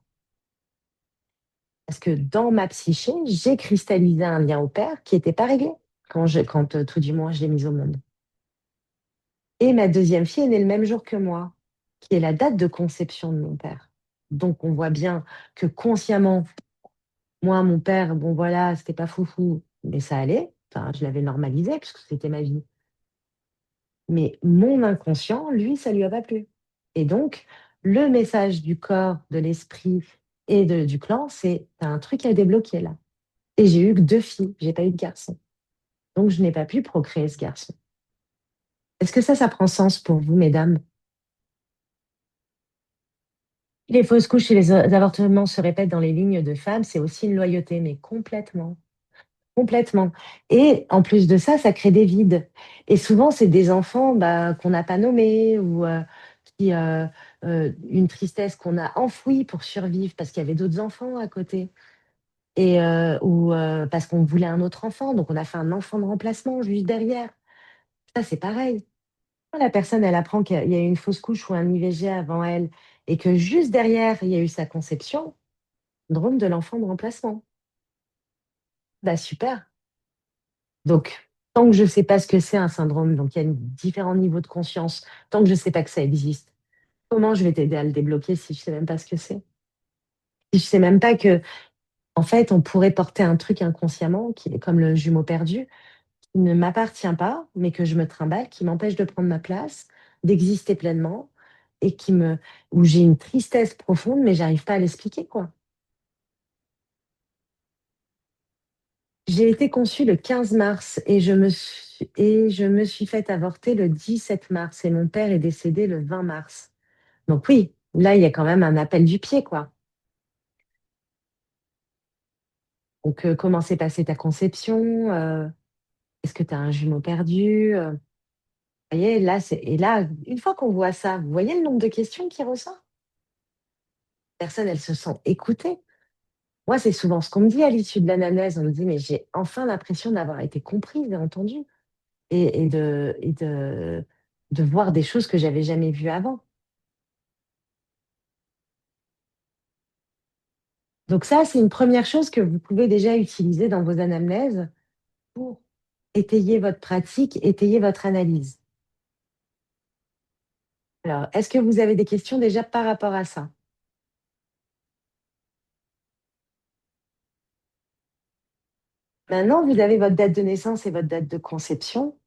Parce que dans ma psyché, j'ai cristallisé un lien au père qui n'était pas réglé quand tout du moins je l'ai mise au monde. Et ma deuxième fille est née le même jour que moi, qui est la date de conception de mon père. Donc on voit bien que consciemment, moi, mon père, bon voilà, c'était pas foufou, mais ça allait. Enfin, je l'avais normalisé puisque c'était ma vie. Mais mon inconscient, lui, ça lui a pas plu. Et donc, le message du corps, de l'esprit et du clan, c'est t'as un truc à débloquer là. Et j'ai eu que 2 filles, j'ai pas eu de garçon. Donc, je n'ai pas pu procréer ce garçon. Est-ce que ça prend sens pour vous, mesdames? Les fausses couches et les avortements se répètent dans les lignes de femmes, c'est aussi une loyauté, mais complètement. Complètement. Et en plus de ça, ça crée des vides. Et souvent, c'est des enfants bah, qu'on n'a pas nommés ou qui, une tristesse qu'on a enfouie pour survivre parce qu'il y avait d'autres enfants à côté. Et, ou parce qu'on voulait un autre enfant, donc on a fait un enfant de remplacement juste derrière. Ça, c'est pareil. Quand la personne, elle apprend qu'il y a eu une fausse couche ou un IVG avant elle et que juste derrière, il y a eu sa conception, syndrome de l'enfant de remplacement. Bah super. Donc, tant que je ne sais pas ce que c'est un syndrome, donc il y a différents niveaux de conscience, tant que je ne sais pas que ça existe, comment je vais t'aider à le débloquer si je ne sais même pas ce que c'est? Si je ne sais même pas que, en fait, on pourrait porter un truc inconsciemment qui est comme le jumeau perdu, qui ne m'appartient pas, mais que je me trimballe, qui m'empêche de prendre ma place, d'exister pleinement, et où j'ai une tristesse profonde, mais j'arrive pas à l'expliquer, quoi. J'ai été conçue le 15 mars et je me suis fait avorter le 17 mars et mon père est décédé le 20 mars. Donc oui, là, il y a quand même un appel du pied, quoi. Donc, comment s'est passée ta conception? Est-ce que tu as un jumeau perdu? Vous voyez, et là, une fois qu'on voit ça, vous voyez le nombre de questions qui ressort? La personne, elle se sent écoutée. Moi, c'est souvent ce qu'on me dit à l'issue de l'anamnèse. On me dit, mais j'ai enfin l'impression d'avoir été comprise et entendue et de voir des choses que j'avais jamais vues avant. Donc ça, c'est une première chose que vous pouvez déjà utiliser dans vos anamnèses pour étayer votre pratique, étayer votre analyse. Alors, est-ce que vous avez des questions déjà par rapport à ça? Maintenant, vous avez votre date de naissance et votre date de conception.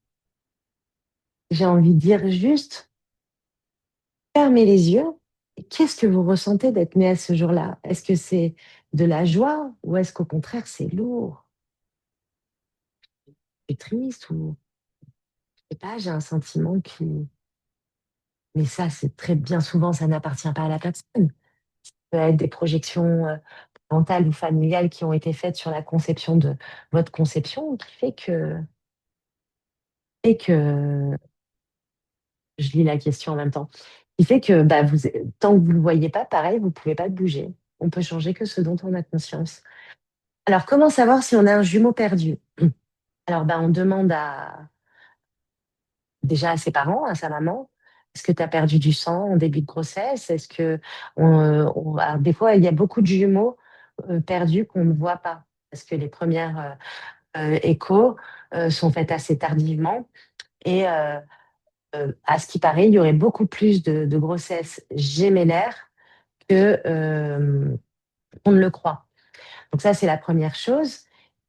J'ai envie de dire juste, fermez les yeux. Et qu'est-ce que vous ressentez d'être né à ce jour-là? Est-ce que c'est de la joie ou est-ce qu'au contraire, c'est lourd, c'est triste ou je sais pas, j'ai un sentiment qui... Mais ça, c'est très bien souvent, ça n'appartient pas à la personne. Ça peut être des projections parentales ou familiales qui ont été faites sur la conception de votre conception qui fait que je lis la question en même temps, qui fait que bah, tant que vous ne le voyez pas, pareil, vous ne pouvez pas bouger. On peut changer que ce dont on a conscience. Alors, comment savoir si on a un jumeau perdu? Alors, bah, on demande déjà à ses parents, à sa maman, est-ce que tu as perdu du sang en début de grossesse? Est-ce que alors, des fois, il y a beaucoup de jumeaux perdus qu'on ne voit pas parce que les premières échos sont faites assez tardivement et à ce qui paraît, il y aurait beaucoup plus de grossesses gémellaires que on ne le croit. Donc ça, c'est la première chose.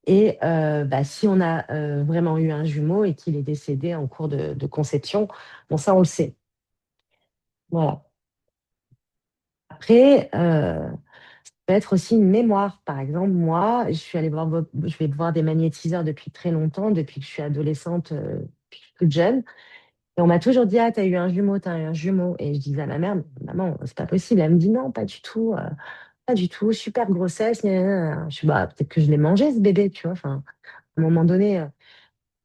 Et bah, si on a vraiment eu un jumeau et qu'il est décédé en cours de conception, bon, ça, on le sait. Voilà. Après, ça peut être aussi une mémoire. Par exemple, moi, je vais voir des magnétiseurs depuis très longtemps, depuis que je suis adolescente, depuis que je suis toute jeune. Et on m'a toujours dit, ah, t'as eu un jumeau, t'as eu un jumeau. Et je disais à ma mère, maman, c'est pas possible. Elle me dit, non, pas du tout, pas du tout, super grossesse. Gna, gna, gna. Je suis, bah, peut-être que je l'ai mangé, ce bébé, tu vois. Enfin, à un moment donné,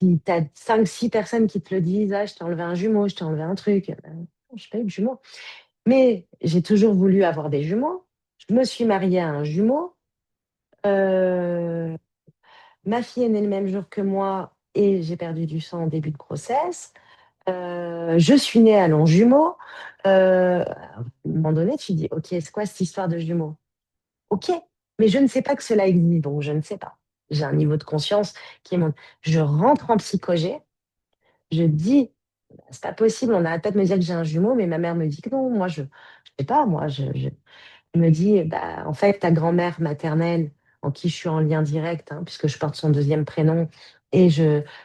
si t'as 5, 6 personnes qui te le disent, ah, je t'ai enlevé un jumeau, je t'ai enlevé un truc. Non, je n'ai pas eu de jumeau. Mais j'ai toujours voulu avoir des jumeaux. Je me suis mariée à un jumeau. Euh, Ma fille est née le même jour que moi et j'ai perdu du sang en début de grossesse. Je suis née à long jumeau. À un moment donné, tu dis, OK, c'est quoi cette histoire de jumeaux? OK, mais je ne sais pas que cela existe, donc je ne sais pas. J'ai un niveau de conscience qui est mon. Je rentre en psychogé, je dis, c'est pas possible, on n'arrête pas de me dire que j'ai un jumeau, mais ma mère me dit que non, moi, je sais pas, moi, elle me dit, bah, en fait, ta grand-mère maternelle, en qui je suis en lien direct, hein, puisque je porte son deuxième prénom, et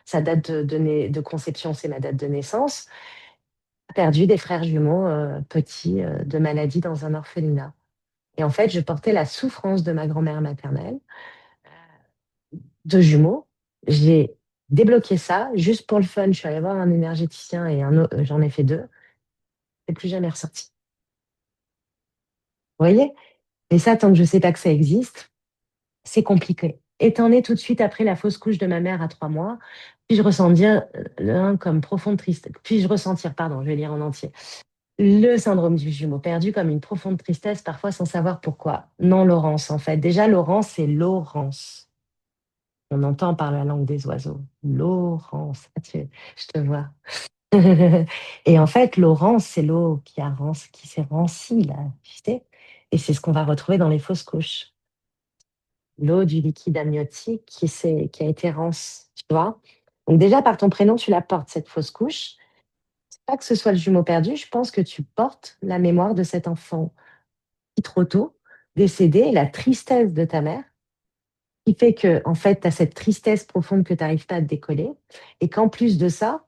sa date de conception, c'est ma date de naissance, a perdu des frères jumeaux petits de maladie dans un orphelinat. Et en fait, je portais la souffrance de ma grand-mère maternelle, de jumeaux. J'ai débloqué ça, juste pour le fun, je suis allée voir un énergéticien et j'en ai fait deux, et plus jamais ressorti. Vous voyez? Et ça, tant que je ne sais pas que ça existe, c'est compliqué. Étant née tout de suite après la fausse couche de ma mère à 3 mois, puis-je ressentir l'un comme profonde tristesse, puis-je ressentir, pardon, je vais lire en entier, le syndrome du jumeau perdu comme une profonde tristesse, parfois sans savoir pourquoi. Non, Laurence, en fait. Déjà, Laurence, c'est Laurence. On entend par la langue des oiseaux. Laurence, ah, je te vois. Et en fait, Laurence, c'est l'eau qui s'est rancie, là, tu sais. Et c'est ce qu'on va retrouver dans les fausses couches. L'eau du liquide amniotique qui a été rance, tu vois. Donc déjà, par ton prénom, tu la portes, cette fausse couche. C'est pas que ce soit le jumeau perdu, je pense que tu portes la mémoire de cet enfant qui, trop tôt, décédé, et la tristesse de ta mère, qui fait que, en fait, tu as cette tristesse profonde que tu n'arrives pas à te décoller, et qu'en plus de ça,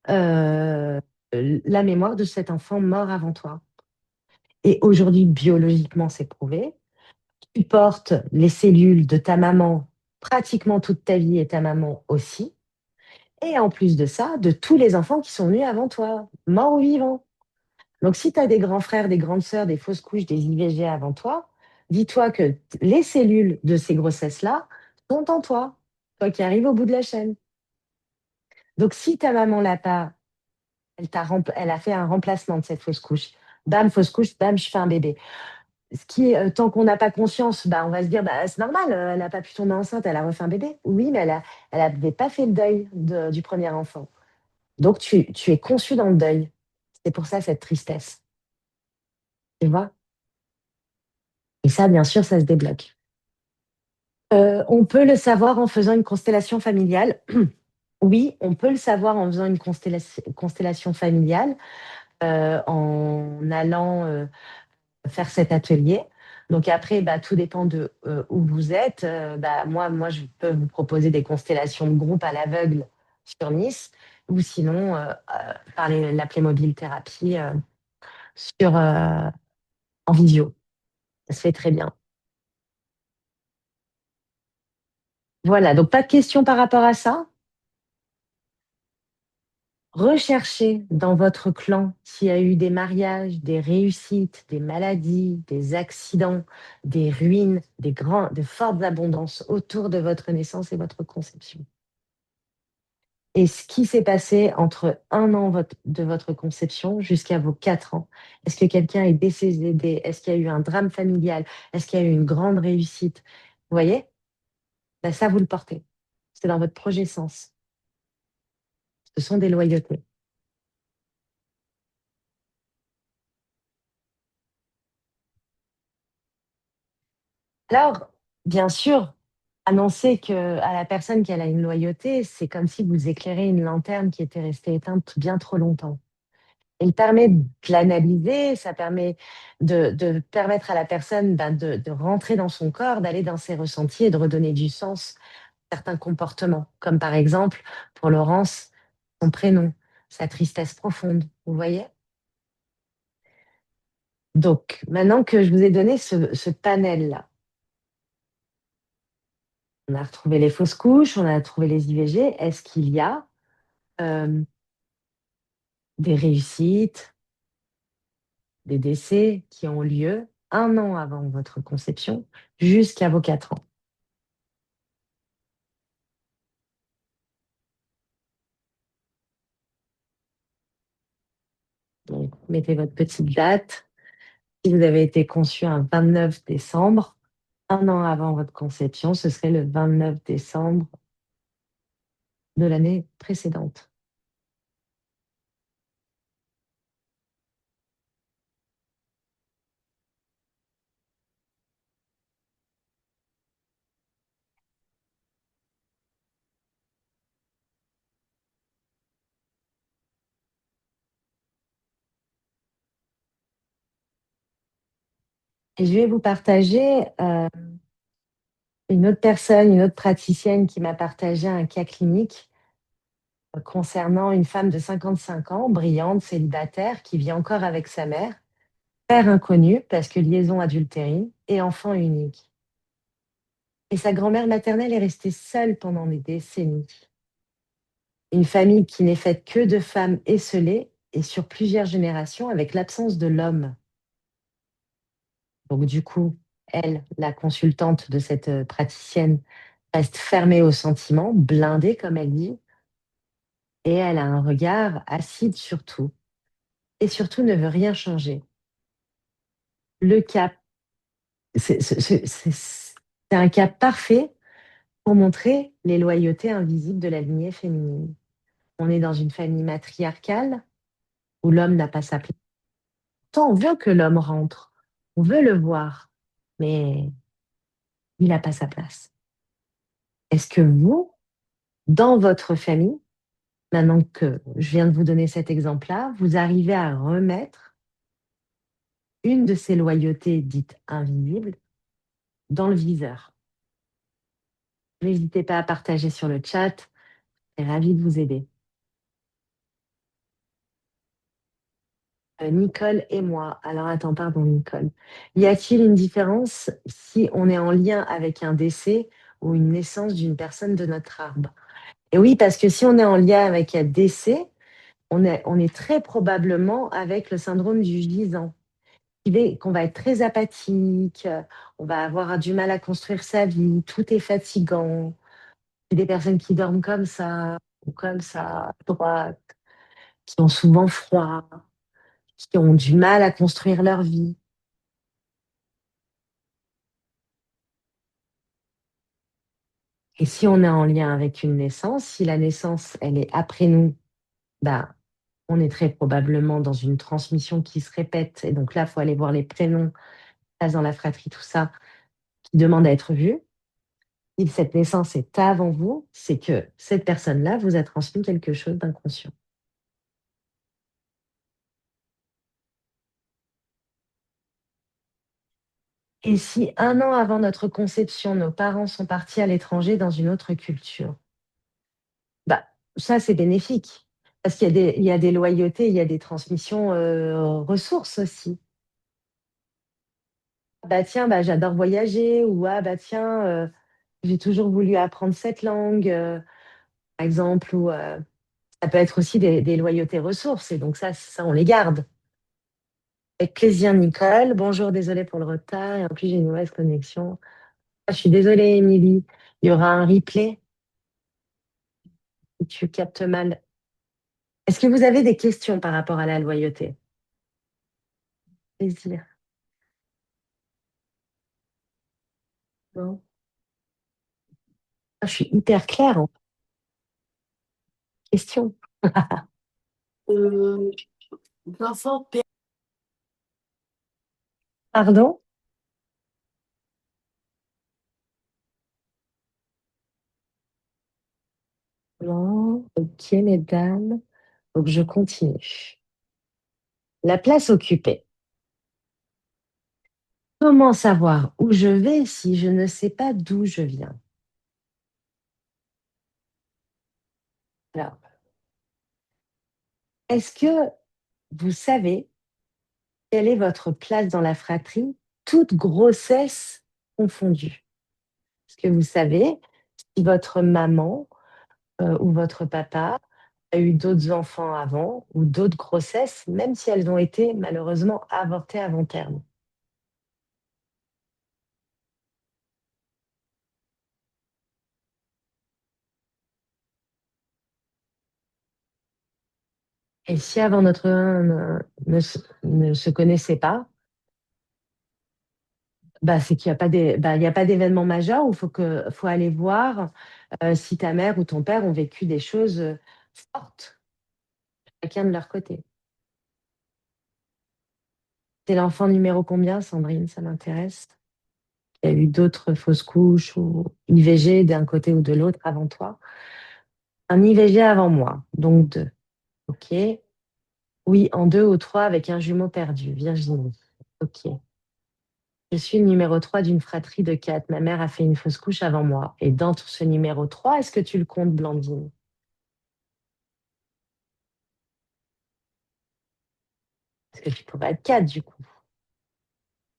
euh, la mémoire de cet enfant mort avant toi. Et aujourd'hui, biologiquement, c'est prouvé. Tu portes les cellules de ta maman pratiquement toute ta vie et ta maman aussi. Et en plus de ça, de tous les enfants qui sont nés avant toi, morts ou vivants. Donc, si tu as des grands frères, des grandes sœurs, des fausses couches, des IVG avant toi, dis-toi que les cellules de ces grossesses-là sont en toi, toi qui arrives au bout de la chaîne. Donc, si ta maman l'a pas, elle a fait un remplacement de cette fausse couche. Bam, fausse couche, bam, je fais un bébé. Ce qui est, tant qu'on n'a pas conscience, bah, on va se dire, bah, c'est normal, elle n'a pas pu tomber enceinte, elle a refait un bébé. Oui, mais elle n'avait pas fait le deuil du premier enfant. Donc, tu es conçu dans le deuil. C'est pour ça cette tristesse. Tu vois? Et ça, bien sûr, ça se débloque. On peut le savoir en faisant une constellation familiale. Oui, on peut le savoir en faisant une constellation familiale, en allant faire cet atelier. Donc après, bah, tout dépend de où vous êtes. Bah, moi, je peux vous proposer des constellations de groupe à l'aveugle sur Nice, ou sinon par la Playmobil thérapie en visio. Ça se fait très bien. Voilà, donc pas de questions par rapport à ça. Recherchez dans votre clan s'il y a eu des mariages, des réussites, des maladies, des accidents, des ruines, de fortes abondances autour de votre naissance et votre conception. Et ce qui s'est passé entre un an de votre conception jusqu'à vos 4 ans. Est-ce que quelqu'un est décédé? Est-ce qu'il y a eu un drame familial? Est-ce qu'il y a eu une grande réussite? Vous voyez? Ben, ça, vous le portez. C'est dans votre projet sens. Ce sont des loyautés. Alors, bien sûr, annoncer à la personne qu'elle a une loyauté, c'est comme si vous éclairez une lanterne qui était restée éteinte bien trop longtemps. Il permet de l'analyser, ça permet de permettre à la personne de rentrer dans son corps, d'aller dans ses ressentis et de redonner du sens à certains comportements, comme par exemple, pour Laurence, son prénom, sa tristesse profonde, vous voyez? Donc, maintenant que je vous ai donné ce panel-là, on a retrouvé les fausses couches, on a trouvé les IVG, est-ce qu'il y a euh, des réussites, des décès qui ont lieu un an avant votre conception jusqu'à vos 4 ans? Donc, mettez votre petite date. Si vous avez été conçu un 29 décembre, un an avant votre conception, ce serait le 29 décembre de l'année précédente. Et je vais vous partager une autre personne, une autre praticienne qui m'a partagé un cas clinique concernant une femme de 55 ans, brillante, célibataire, qui vit encore avec sa mère, père inconnu parce que liaison adultérine et enfant unique. Et sa grand-mère maternelle est restée seule pendant des décennies. Une famille qui n'est faite que de femmes esselées et sur plusieurs générations avec l'absence de l'homme. Donc du coup, elle, la consultante de cette praticienne, reste fermée aux sentiments, blindée comme elle dit, et elle a un regard acide sur tout, et surtout ne veut rien changer. Le cas, c'est un cas parfait pour montrer les loyautés invisibles de la lignée féminine. On est dans une famille matriarcale où l'homme n'a pas sa place. Tant on veut que l'homme rentre, on veut le voir, mais il n'a pas sa place. Est-ce que vous, dans votre famille, maintenant que je viens de vous donner cet exemple-là, vous arrivez à remettre une de ces loyautés dites invisibles dans le viseur? N'hésitez pas à partager sur le chat. Je suis ravie de vous aider. Nicole et moi. Alors attends, pardon, Nicole. Y a-t-il une différence si on est en lien avec un décès ou une naissance d'une personne de notre arbre? Et oui, parce que si on est en lien avec un décès, on est très probablement avec le syndrome du gisant, qu'on va être très apathique, on va avoir du mal à construire sa vie, tout est fatigant. C'est des personnes qui dorment comme ça, ou comme ça, à droite, qui ont souvent froid, qui ont du mal à construire leur vie. Et si on est en lien avec une naissance, si la naissance, elle est après nous, bah, on est très probablement dans une transmission qui se répète. Et donc là, il faut aller voir les prénoms, place dans la fratrie, tout ça, qui demandent à être vus. Si cette naissance est avant vous, c'est que cette personne-là vous a transmis quelque chose d'inconscient. Et si un an avant notre conception, nos parents sont partis à l'étranger dans une autre culture, bah, ça, c'est bénéfique. Parce qu'il y a des loyautés, il y a des transmissions ressources aussi. Bah tiens, bah, j'adore voyager, ou ah bah tiens, j'ai toujours voulu apprendre cette langue, par exemple, ou Ça peut être aussi des loyautés ressources, et donc ça, on les garde. Avec plaisir, Nicole. Bonjour, désolée pour le retard. Et en plus, j'ai une mauvaise connexion. Ah, je suis désolée, Émilie. Il y aura un replay si tu captes mal. Est-ce que vous avez des questions par rapport à la loyauté? Plaisir. Non. Ah, je suis hyper claire en question. Euh, Pardon? Non. Ok, mesdames. Donc, je continue. La place occupée. Comment savoir où je vais si je ne sais pas d'où je viens? Alors, est-ce que vous savez quelle est votre place dans la fratrie, toute grossesse confondue? Est-ce que vous savez si votre maman ou votre papa a eu d'autres enfants avant ou d'autres grossesses, même si elles ont été malheureusement avortées avant terme? Et si avant notre ne se connaissait pas, bah, c'est qu'il n'y a pas il y a pas d'événement majeur où faut aller voir si ta mère ou ton père ont vécu des choses fortes, chacun de leur côté. T'es l'enfant numéro combien, Sandrine? Ça m'intéresse. Il y a eu d'autres fausses couches ou IVG d'un côté ou de l'autre avant toi? Un IVG avant moi, donc deux. OK. Oui, en deux ou trois avec un jumeau perdu, Virginie. OK. Je suis le numéro 3 d'une fratrie de quatre. Ma mère a fait une fausse couche avant moi. Et dans ce numéro 3, est-ce que tu le comptes, Blandine? Parce que tu pourrais être 4 du coup.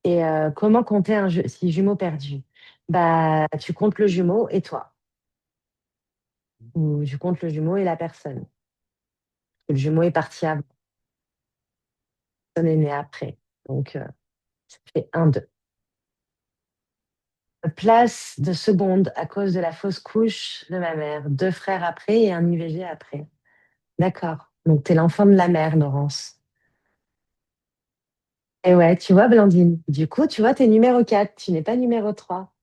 Et comment compter si jumeau perdu? Bah, tu comptes le jumeau et toi. Ou tu comptes le jumeau et la personne. Le jumeau est parti avant, la personne est née après. Donc, ça fait un 2. Place de seconde à cause de la fausse couche de ma mère. Deux frères après et un IVG après. D'accord. Donc, tu es l'enfant de la mère, Laurence. Et ouais, tu vois, Blandine. Du coup, tu vois, tu es numéro 4. Tu n'es pas numéro 3.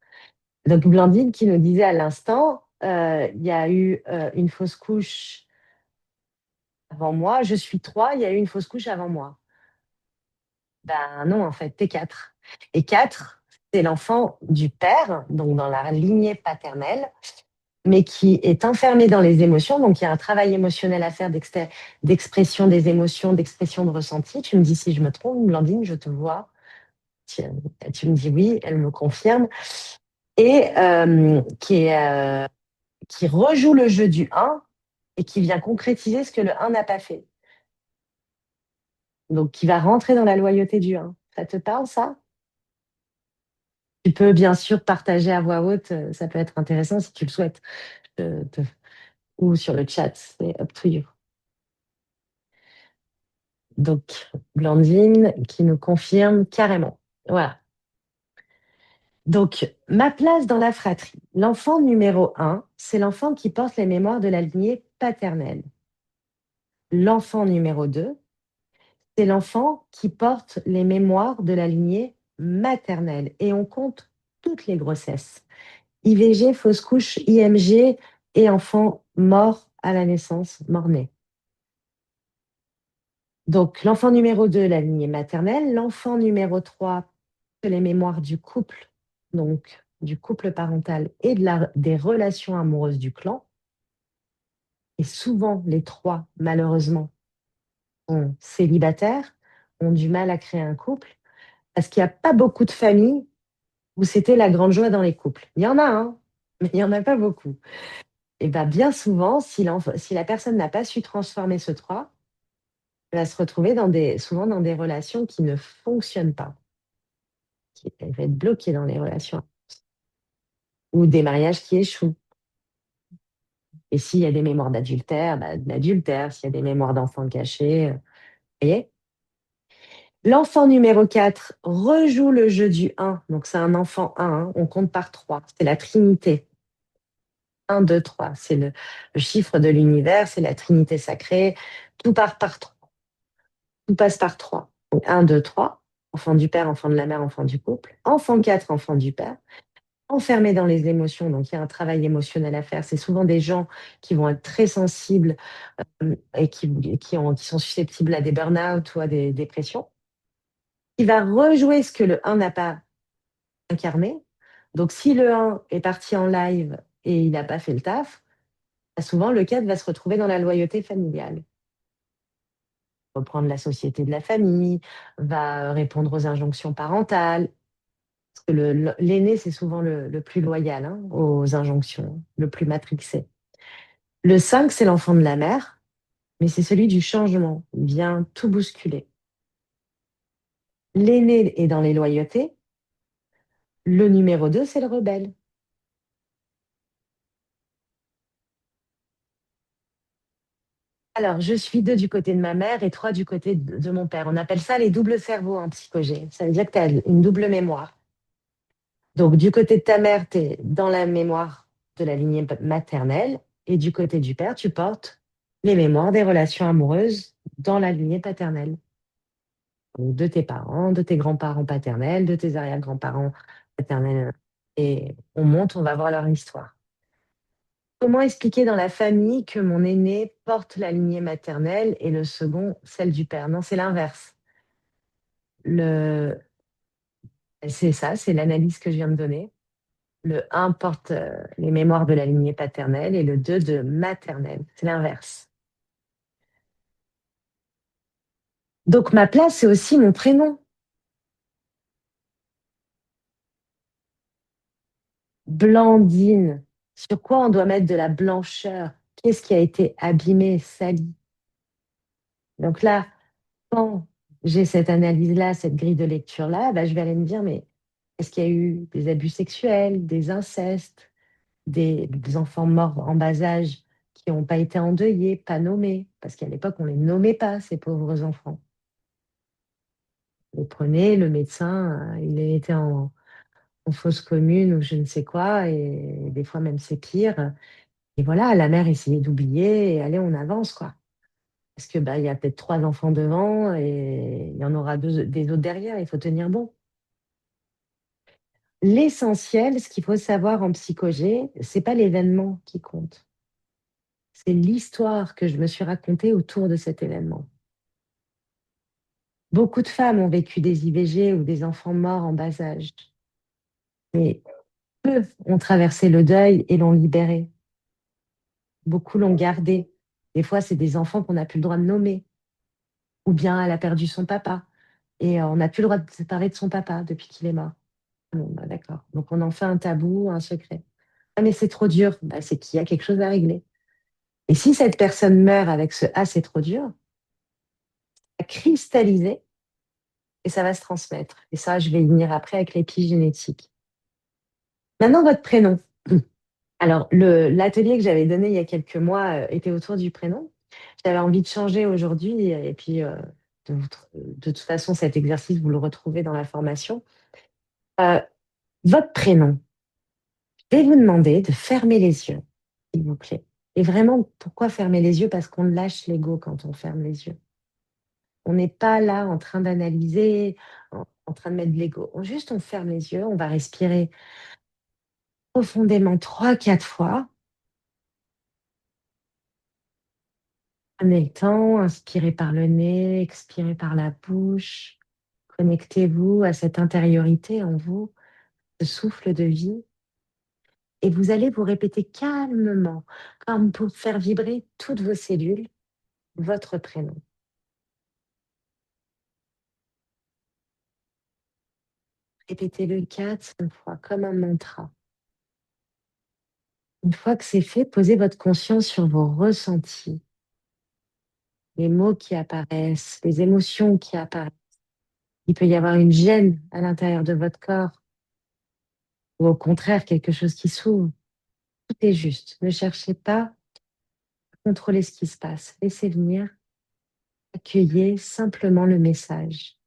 Donc, Blandine qui nous disait à l'instant, il y a eu une fausse couche avant moi. Je suis 3. Il y a eu une fausse couche avant moi. Ben non, en fait, t'es 4. Et 4, c'est l'enfant du père, donc dans la lignée paternelle, mais qui est enfermé dans les émotions. Donc, il y a un travail émotionnel à faire d'expression des émotions, d'expression de ressenti. Tu me dis si je me trompe, Blandine, je te vois. Tu, tu me dis oui, elle me confirme. Et qui rejoue le jeu du un et qui vient concrétiser ce que le un n'a pas fait. Donc, qui va rentrer dans la loyauté du un. Ça te parle, ça? Tu peux bien sûr partager à voix haute, ça peut être intéressant si tu le souhaites, ou sur le chat, c'est up to you. Donc, Blandine qui nous confirme carrément. Voilà. Donc, ma place dans la fratrie. L'enfant numéro un, c'est l'enfant qui porte les mémoires de la lignée paternelle. L'enfant numéro 2, c'est l'enfant qui porte les mémoires de la lignée maternelle. Et on compte toutes les grossesses. IVG, fausse couche, IMG et enfant mort à la naissance, mort-né. Donc, l'enfant numéro 2, la lignée maternelle. L'enfant numéro 3, les mémoires du couple, donc du couple parental et des relations amoureuses du clan. Et souvent, les trois, malheureusement, sont célibataires, ont du mal à créer un couple, parce qu'il n'y a pas beaucoup de familles où c'était la grande joie dans les couples. Il y en a, hein, mais il n'y en a pas beaucoup. Et bien souvent, si la personne n'a pas su transformer ce 3, elle va se retrouver souvent dans des relations qui ne fonctionnent pas. Elle va être bloquée dans les relations ou des mariages qui échouent. Et s'il y a des mémoires d'adultère, bah, de l'adultère. S'il y a des mémoires d'enfants cachés, vous voyez. L'enfant numéro 4 rejoue le jeu du 1. Donc, c'est un enfant 1, hein. On compte par 3. C'est la Trinité. 1, 2, 3. C'est le chiffre de l'univers, c'est la Trinité sacrée. Tout part par 3. Tout passe par 3. Donc, 1, 2, 3. Enfant du père, enfant de la mère, enfant du couple. Enfant 4, enfant du père. Enfermé dans les émotions, donc il y a un travail émotionnel à faire. C'est souvent des gens qui vont être très sensibles et qui sont susceptibles à des burn-out ou à des dépressions. Il va rejouer ce que le 1 n'a pas incarné. Donc, si le 1 est parti en live et il n'a pas fait le taf, bah, souvent le 4 va se retrouver dans la loyauté familiale. Reprendre la société de la famille, va répondre aux injonctions parentales. Parce que l'aîné, c'est souvent le plus loyal, hein, aux injonctions, le plus matrixé. Le 5, c'est l'enfant de la mère, mais c'est celui du changement. Il vient tout bousculer. L'aîné est dans les loyautés. Le numéro 2, c'est le rebelle. Alors, je suis 2 du côté de ma mère et 3 du côté de mon père. On appelle ça les doubles cerveaux en psychogé. Ça veut dire que tu as une double mémoire. Donc, du côté de ta mère, tu es dans la mémoire de la lignée maternelle et du côté du père, tu portes les mémoires des relations amoureuses dans la lignée paternelle. Donc, de tes parents, de tes grands-parents paternels, de tes arrière-grands-parents paternels. Et on monte, on va voir leur histoire. Comment expliquer dans la famille que mon aîné porte la lignée maternelle et le second celle du père? Non, c'est l'inverse. Le... C'est ça, c'est l'analyse que je viens de donner. Le un porte les mémoires de la lignée paternelle et le 2 de maternelle. C'est l'inverse. Donc ma place, c'est aussi mon prénom. Blandine. Sur quoi on doit mettre de la blancheur? Qu'est-ce qui a été abîmé, sali? Donc là, quand j'ai cette analyse-là, cette grille de lecture-là, bah, je vais aller me dire, mais est-ce qu'il y a eu des abus sexuels, des incestes, des enfants morts en bas âge qui n'ont pas été endeuillés, pas nommés? Parce qu'à l'époque, on ne les nommait pas, ces pauvres enfants. On les prenait, le médecin, il était en fosse commune ou je ne sais quoi, et des fois même c'est pire. Et voilà, la mère essayait d'oublier, et allez, on avance, quoi. Parce que bah, il y a peut-être 3 enfants devant et il y en aura des autres derrière, il faut tenir bon. L'essentiel, ce qu'il faut savoir en psychogé, c'est pas l'événement qui compte. C'est l'histoire que je me suis racontée autour de cet événement. Beaucoup de femmes ont vécu des IVG ou des enfants morts en bas âge. Mais peu ont traversé le deuil et l'ont libéré. Beaucoup l'ont gardé. Des fois, c'est des enfants qu'on n'a plus le droit de nommer. Ou bien elle a perdu son papa. Et on n'a plus le droit de se séparer de son papa depuis qu'il est mort. Bon, bah, d'accord. Donc on en fait un tabou, un secret. Ah, mais c'est trop dur. Bah, c'est qu'il y a quelque chose à régler. Et si cette personne meurt avec ce ah, c'est trop dur, ça va cristalliser et ça va se transmettre. Et ça, je vais y venir après avec l'épigénétique. Maintenant, votre prénom. Alors, l'atelier que j'avais donné il y a quelques mois était autour du prénom. J'avais envie de changer aujourd'hui et puis de toute façon, cet exercice, vous le retrouvez dans la formation. Euh, Votre prénom. Je vais vous demander de fermer les yeux, s'il vous plaît. Et vraiment, pourquoi fermer les yeux? Parce qu'on lâche l'ego quand on ferme les yeux. On n'est pas là en train d'analyser, en train de mettre de l'ego. Juste, on ferme les yeux, on va respirer profondément 3, 4 fois. Connectant, inspirez par le nez, expirez par la bouche. Connectez-vous à cette intériorité en vous, ce souffle de vie. Et vous allez vous répéter calmement, comme pour faire vibrer toutes vos cellules, votre prénom. Répétez-le 4, 5 fois, comme un mantra. Une fois que c'est fait, posez votre conscience sur vos ressentis, les mots qui apparaissent, les émotions qui apparaissent. Il peut y avoir une gêne à l'intérieur de votre corps, ou au contraire, quelque chose qui s'ouvre. Tout est juste. Ne cherchez pas contrôler ce qui se passe. Laissez venir, accueillez simplement le message.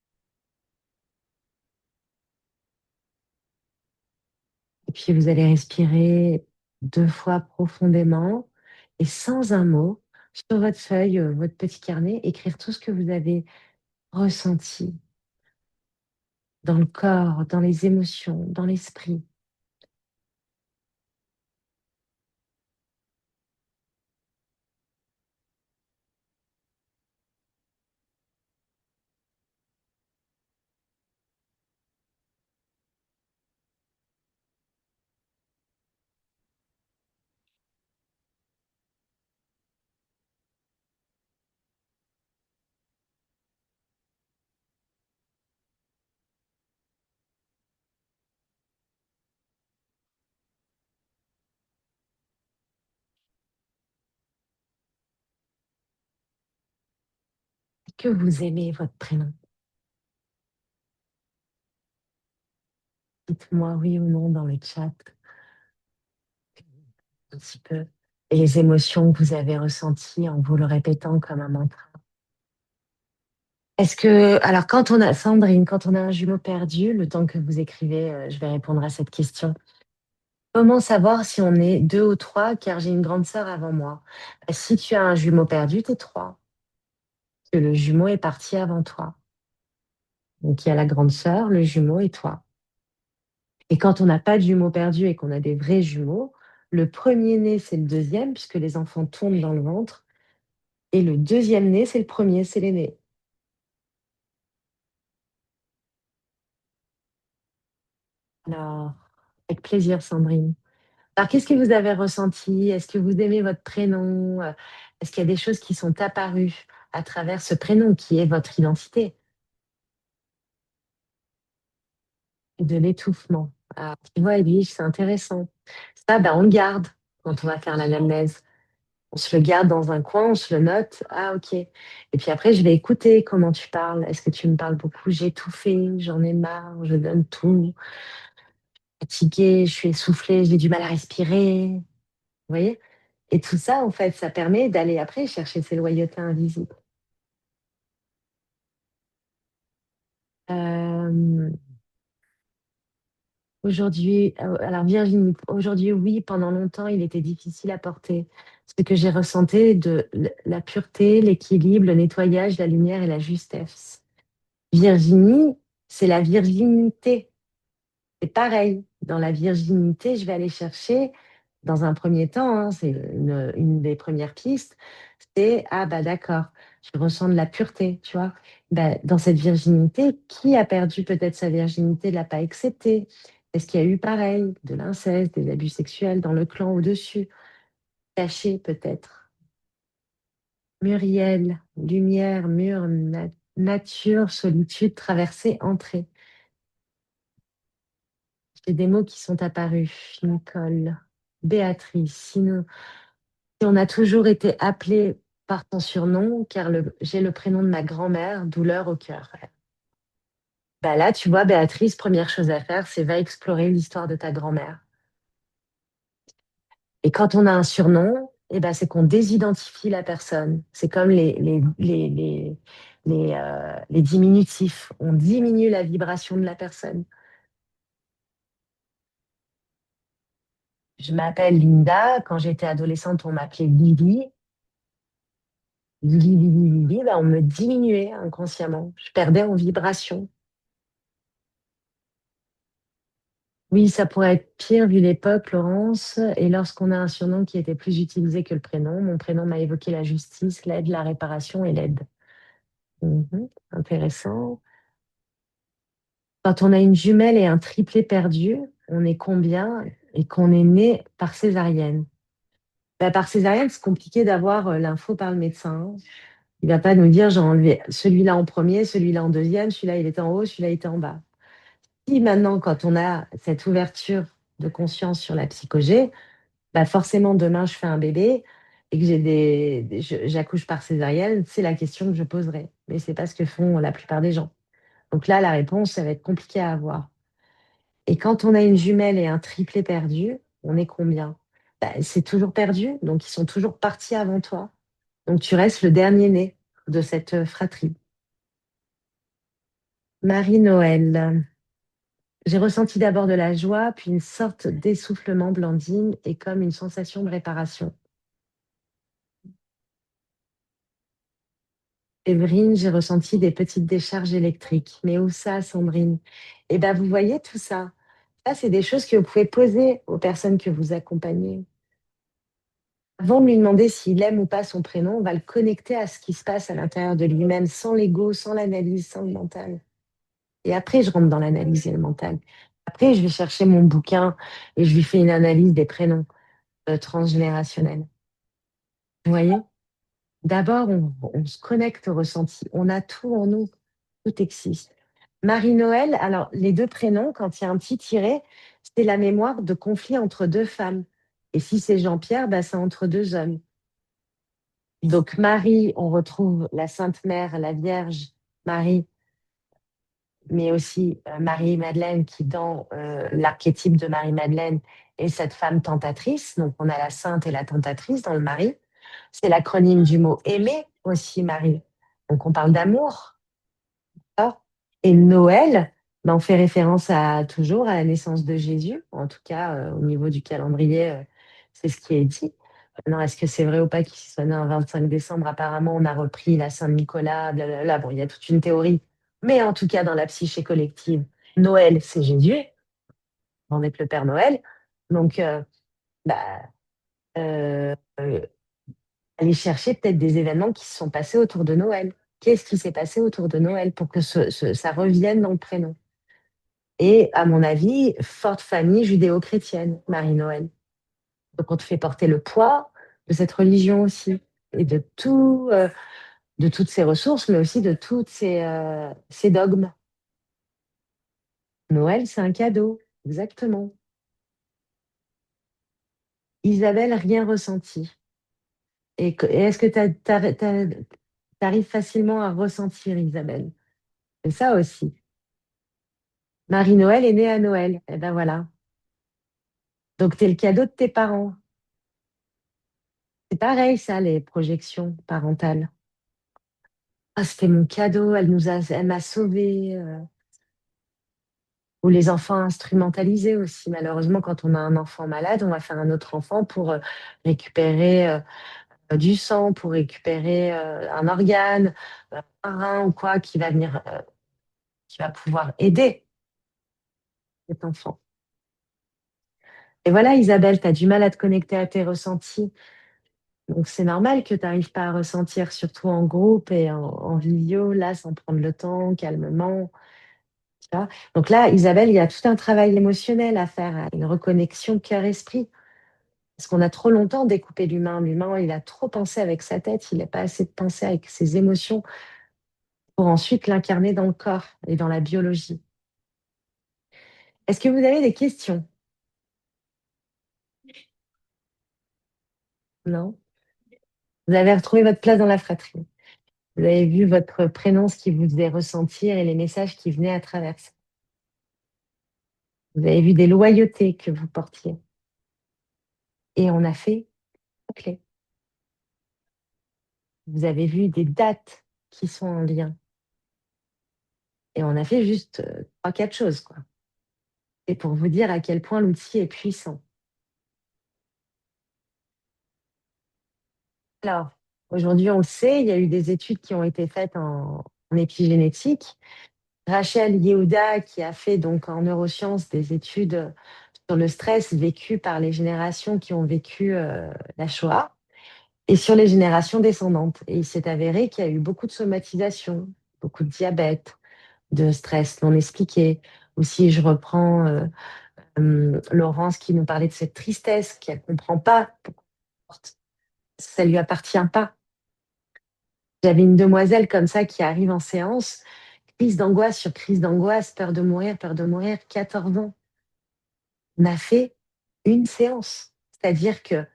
Et puis vous allez respirer 2 fois profondément et sans un mot, sur votre feuille, votre petit carnet, écrire tout ce que vous avez ressenti dans le corps, dans les émotions, dans l'esprit. Que vous aimez votre prénom. Dites-moi oui ou non dans le chat un petit peu. Et les émotions que vous avez ressenties en vous le répétant comme un mantra. Est-ce que, alors quand on a, Sandrine, quand on a un jumeau perdu, le temps que vous écrivez, je vais répondre à cette question. Comment savoir si on est 2 ou 3, car j'ai une grande sœur avant moi? Si tu as un jumeau perdu, t'es 3. Que le jumeau est parti avant toi. Donc il y a la grande sœur, le jumeau et toi. Et quand on n'a pas de jumeaux perdus et qu'on a des vrais jumeaux, le premier né, c'est le deuxième, puisque les enfants tombent dans le ventre. Et le deuxième né, c'est le premier, c'est l'aîné. Alors, avec plaisir, Sandrine. Alors, qu'est-ce que vous avez ressenti? Est-ce que vous aimez votre prénom? Est-ce qu'il y a des choses qui sont apparues à travers ce prénom qui est votre identité? De l'étouffement. Ah, tu vois, Edwige, c'est intéressant. Ça, ben, on le garde quand on va faire l'anamnèse. On se le garde dans un coin, on se le note. Ah, ok. Et puis après, je vais écouter comment tu parles. Est-ce que tu me parles beaucoup? J'ai étouffé, j'en ai marre, je donne tout. Fatiguée, je suis essoufflée, j'ai du mal à respirer. Vous voyez? Et tout ça, en fait, ça permet d'aller après chercher ces loyautés invisibles. Euh, Aujourd'hui, alors Virginie, aujourd'hui, oui, pendant longtemps, il était difficile à porter. Ce que j'ai ressenti de la pureté, l'équilibre, le nettoyage, la lumière et la justesse. Virginie, c'est la virginité. C'est pareil. Dans la virginité, je vais aller chercher, dans un premier temps, hein, c'est une des premières pistes, c'est, ah bah d'accord, je ressens de la pureté, tu vois. Bah, dans cette virginité, qui a perdu peut-être sa virginité, ne l'a pas acceptée? Est-ce qu'il y a eu pareil, de l'inceste, des abus sexuels dans le clan au-dessus, caché peut-être? Muriel, lumière, mur, nature, solitude, traversée, entrée. J'ai des mots qui sont apparus. Nicole, Béatrice, sinon, si on a toujours été appelé par ton surnom, car j'ai le prénom de ma grand-mère, douleur au cœur. Bah là, tu vois, Béatrice, première chose à faire, c'est va explorer l'histoire de ta grand-mère. Et quand on a un surnom, eh ben, c'est qu'on désidentifie la personne. C'est comme les diminutifs. On diminue la vibration de la personne. Je m'appelle Linda. Quand j'étais adolescente, on m'appelait Lily. Lily, Lily, Lily, ben, on me diminuait inconsciemment. Je perdais en vibration. Oui, ça pourrait être pire vu l'époque, Laurence. Et lorsqu'on a un surnom qui était plus utilisé que le prénom, mon prénom m'a évoqué la justice, l'aide, la réparation et l'aide. Mhm, intéressant. Quand on a une jumelle et un triplet perdu, on est combien et qu'on est né par césarienne? Ben, par césarienne, c'est compliqué d'avoir l'info par le médecin, hein. Il ne va pas nous dire j'ai enlevé celui-là en premier, celui-là en deuxième, celui-là il était en haut, celui-là il était en bas. Si maintenant, quand on a cette ouverture de conscience sur la psychogé, bah forcément demain je fais un bébé et que j'accouche par césarienne, c'est la question que je poserai. Mais c'est pas ce que font la plupart des gens. Donc là, la réponse, ça va être compliqué à avoir. Et quand on a une jumelle et un triplet perdu, on est combien? bah, c'est toujours perdu, donc ils sont toujours partis avant toi. Donc tu restes le dernier-né de cette fratrie. Marie-Noël. J'ai ressenti d'abord de la joie, puis une sorte d'essoufflement, Blandine, et comme une sensation de réparation. Séverine, j'ai ressenti des petites décharges électriques. Mais où ça, Sandrine? Eh bien, vous voyez tout ça. Ça, c'est des choses que vous pouvez poser aux personnes que vous accompagnez. Avant de lui demander s'il aime ou pas son prénom, on va le connecter à ce qui se passe à l'intérieur de lui-même, sans l'ego, sans l'analyse, sans le mental. Et après, je rentre dans l'analyse et le mental. Après, je vais chercher mon bouquin et je lui fais une analyse des prénoms transgénérationnels. Vous voyez? D'abord, on se connecte au ressenti. On a tout en nous. Tout existe. Marie-Noël, alors les deux prénoms, quand il y a un petit tiret, c'est la mémoire de conflit entre deux femmes. Et si c'est Jean-Pierre, bah, c'est entre deux hommes. Donc Marie, on retrouve la Sainte Mère, la Vierge Marie, mais aussi Marie-Madeleine qui, dans l'archétype de Marie-Madeleine, est cette femme tentatrice. Donc on a la sainte et la tentatrice dans le Marie. C'est l'acronyme du mot aimer aussi, Marie. Donc on parle d'amour. D'accord. Et Noël, ben, on fait référence toujours à la naissance de Jésus. En tout cas, au niveau du calendrier, c'est ce qui est dit. Maintenant, est-ce que c'est vrai ou pas qu'il soit né un 25 décembre? Apparemment, on a repris la Saint-Nicolas, blablabla. Bon, il y a toute une théorie. Mais en tout cas, dans la psyché collective, Noël, c'est Jésus. On est le Père Noël. Donc, bah, euh, euh, aller chercher peut-être des événements qui se sont passés autour de Noël. Qu'est-ce qui s'est passé autour de Noël pour que ça revienne dans le prénom? Et à mon avis, forte famille judéo-chrétienne, Marie-Noël. Donc on te fait porter le poids de cette religion aussi, et de toutes ses ressources, mais aussi de toutes ses dogmes. Noël, c'est un cadeau, exactement. Isabelle, rien ressenti. Et est-ce que tu arrives facilement à ressentir, Isabelle? C'est ça aussi. Marie-Noël est née à Noël. Et ben voilà. Donc, tu es le cadeau de tes parents. C'est pareil, ça, les projections parentales. Ah, c'était mon cadeau, elle m'a sauvée. Ou les enfants instrumentalisés aussi. Malheureusement, quand on a un enfant malade, on va faire un autre enfant pour récupérer du sang, pour récupérer un organe, un rein ou quoi, qui va venir, qui va pouvoir aider cet enfant. Et voilà, Isabelle, tu as du mal à te connecter à tes ressentis. Donc, c'est normal que tu n'arrives pas à ressentir, surtout en groupe et en visio, là, sans prendre le temps, calmement. Tu vois. Donc là, Isabelle, il y a tout un travail émotionnel à faire, une reconnexion cœur-esprit. Parce qu'on a trop longtemps découpé l'humain. L'humain, il a trop pensé avec sa tête, il n'a pas assez de pensée avec ses émotions pour ensuite l'incarner dans le corps et dans la biologie. Est-ce que vous avez des questions? Non? Vous avez retrouvé votre place dans la fratrie. Vous avez vu votre prénom, ce qui vous faisait ressentir et les messages qui venaient à travers ça. Vous avez vu des loyautés que vous portiez. Et on a fait la clé. Vous avez vu des dates qui sont en lien. Et on a fait juste trois, quatre choses, quoi. Et pour vous dire à quel point l'outil est puissant. Alors, aujourd'hui, on le sait, il y a eu des études qui ont été faites en épigénétique. Rachel Yehuda, qui a fait donc en neurosciences des études sur le stress vécu par les générations qui ont vécu la Shoah et sur les générations descendantes. Et il s'est avéré qu'il y a eu beaucoup de somatisation, beaucoup de diabète, de stress non expliqué. Ou si je reprends Laurence qui nous parlait de cette tristesse qu'elle ne comprend pas, ça ne lui appartient pas. J'avais une demoiselle comme ça qui arrive en séance, crise d'angoisse sur crise d'angoisse, peur de mourir, 14 ans. On a fait une séance. C'est-à-dire que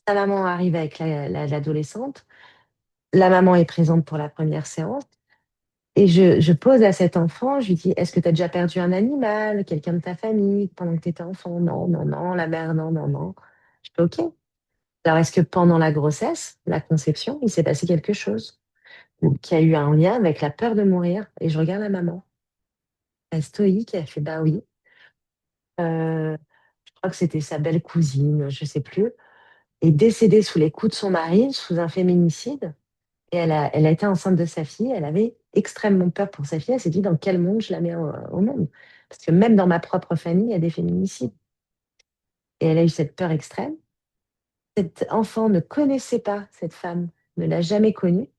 sa maman arrive avec l'adolescente, la maman est présente pour la première séance, et je pose à cet enfant, je lui dis, est-ce que tu as déjà perdu un animal, quelqu'un de ta famille pendant que tu étais enfant? Non, non, non, la mère, non, non, non. Je fais OK. Alors, est-ce que pendant la grossesse, la conception, il s'est passé quelque chose ou qui a eu un lien avec la peur de mourir? Et je regarde la maman, elle est stoïque, elle fait bah oui. Je crois que c'était sa belle cousine, je sais plus, est décédée sous les coups de son mari, sous un féminicide. Et elle a été enceinte de sa fille. Elle avait extrêmement peur pour sa fille. Elle s'est dit dans quel monde je la mets au monde? Parce que même dans ma propre famille, il y a des féminicides. Et elle a eu cette peur extrême. Cet enfant ne connaissait pas cette femme, ne l'a jamais connue.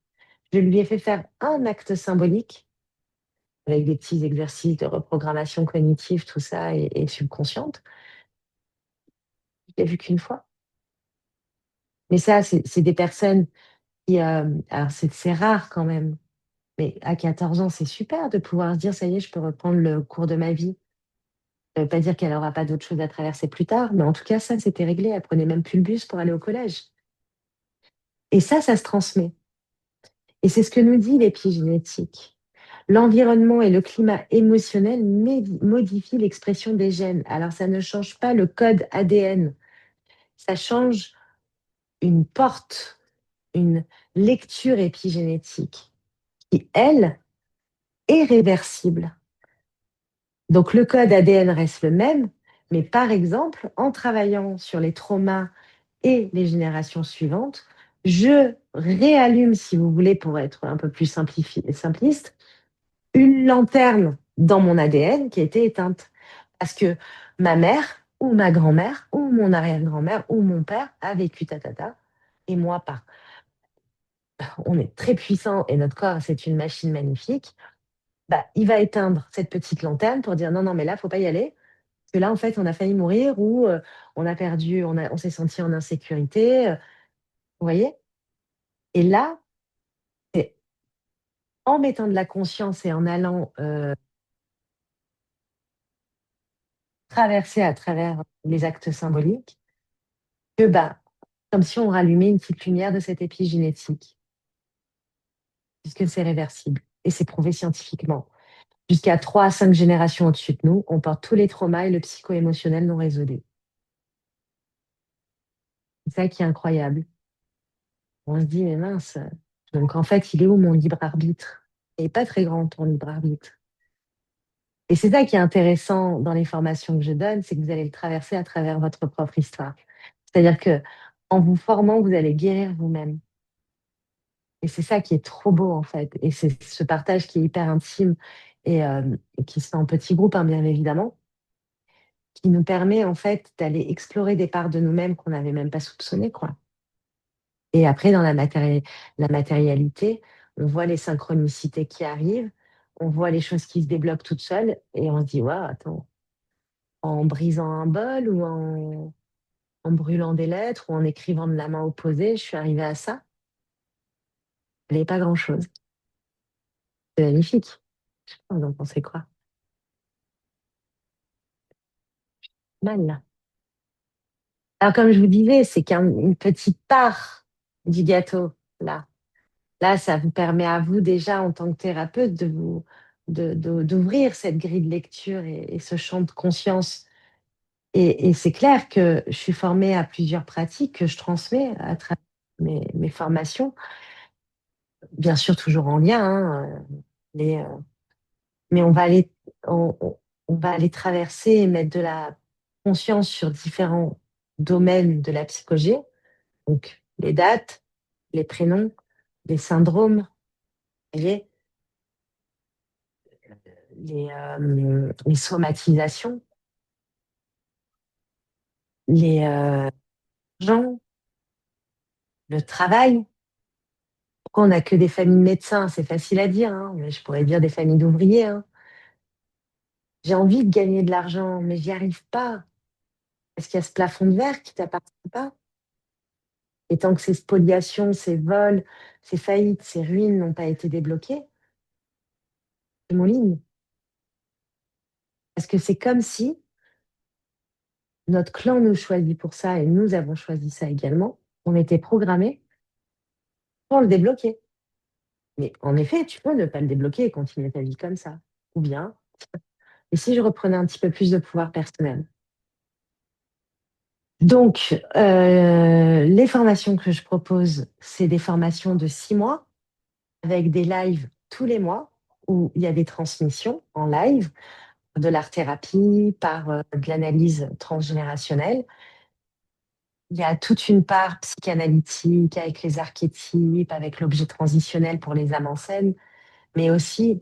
Je lui ai fait faire un acte symbolique avec des petits exercices de reprogrammation cognitive, tout ça, et subconsciente. Je l'ai vu qu'une fois. Mais ça, c'est des personnes qui, alors c'est rare quand même, mais à 14 ans, c'est super de pouvoir se dire, ça y est, je peux reprendre le cours de ma vie. Ça veut pas dire qu'elle aura pas d'autres choses à traverser plus tard, mais en tout cas, ça, c'était réglé. Elle prenait même plus le bus pour aller au collège. Et ça se transmet. Et c'est ce que nous dit l'épigénétique. L'environnement et le climat émotionnel modifient l'expression des gènes. Alors, ça ne change pas le code ADN. Ça change une porte, une lecture épigénétique qui, elle, est réversible. Donc, le code ADN reste le même, mais par exemple, en travaillant sur les traumas et les générations suivantes, je réallume, si vous voulez, pour être un peu plus simpliste, une lanterne dans mon ADN qui a été éteinte. Parce que ma mère ou ma grand-mère ou mon arrière-grand-mère ou mon père a vécu tatata et moi pas. On est très puissant et notre corps, c'est une machine magnifique. Bah, il va éteindre cette petite lanterne pour dire non, non, mais là, faut pas y aller. Parce que là, en fait, on a failli mourir ou on a perdu, on s'est senti en insécurité. Vous voyez? Et là, c'est en mettant de la conscience et en allant traverser à travers les actes symboliques, que bah, comme si on rallumait une petite lumière de cette épigénétique, puisque c'est réversible et c'est prouvé scientifiquement. Jusqu'à 3 à 5 générations au-dessus de nous, on porte tous les traumas et le psycho-émotionnel non résolu. C'est ça qui est incroyable. On se dit, mais mince, donc en fait, il est où mon libre arbitre? Il n'est pas très grand, ton libre arbitre. Et c'est ça qui est intéressant dans les formations que je donne, c'est que vous allez le traverser à travers votre propre histoire. C'est-à-dire que en vous formant, vous allez guérir vous-même. Et c'est ça qui est trop beau, en fait. Et c'est ce partage qui est hyper intime et qui se fait en petits groupes, hein, bien évidemment, qui nous permet, en fait, d'aller explorer des parts de nous-mêmes qu'on n'avait même pas soupçonnées, quoi. Et après, dans la matérialité, on voit les synchronicités qui arrivent, on voit les choses qui se débloquent toutes seules, et on se dit, waouh, attends, en brisant un bol ou en brûlant des lettres ou en écrivant de la main opposée, je suis arrivée à ça. Il n'y avait pas grand-chose. C'est magnifique. Je sais pas, vous en pensez quoi? Mal, là. Alors, comme je vous disais, c'est qu'une petite part du gâteau, là. Là, ça vous permet à vous, déjà, en tant que thérapeute, d'ouvrir cette grille de lecture et ce champ de conscience. Et c'est clair que je suis formée à plusieurs pratiques que je transmets à travers mes formations, bien sûr toujours en lien, hein, les, mais on va aller traverser et mettre de la conscience sur différents domaines de la psychologie, donc les dates, les prénoms, les syndromes, vous voyez, les somatisations, les gens, le travail. Pourquoi on n'a que des familles de médecins? C'est facile à dire, hein, mais je pourrais dire des familles d'ouvriers, hein. J'ai envie de gagner de l'argent, mais j'y arrive pas. Parce qu'il y a ce plafond de verre qui t'appartient pas. Et tant que ces spoliations, ces vols, ces faillites, ces ruines n'ont pas été débloquées, je m'enligne. Parce que c'est comme si notre clan nous choisit pour ça et nous avons choisi ça également. On était programmés pour le débloquer. Mais en effet, tu peux ne pas le débloquer et continuer ta vie comme ça. Ou bien, et si je reprenais un petit peu plus de pouvoir personnel? Donc, les formations que je propose, c'est des formations de 6 mois avec des lives tous les mois où il y a des transmissions en live, de l'art-thérapie, par de l'analyse transgénérationnelle. Il y a toute une part psychanalytique avec les archétypes, avec l'objet transitionnel pour les âmes en scène, mais aussi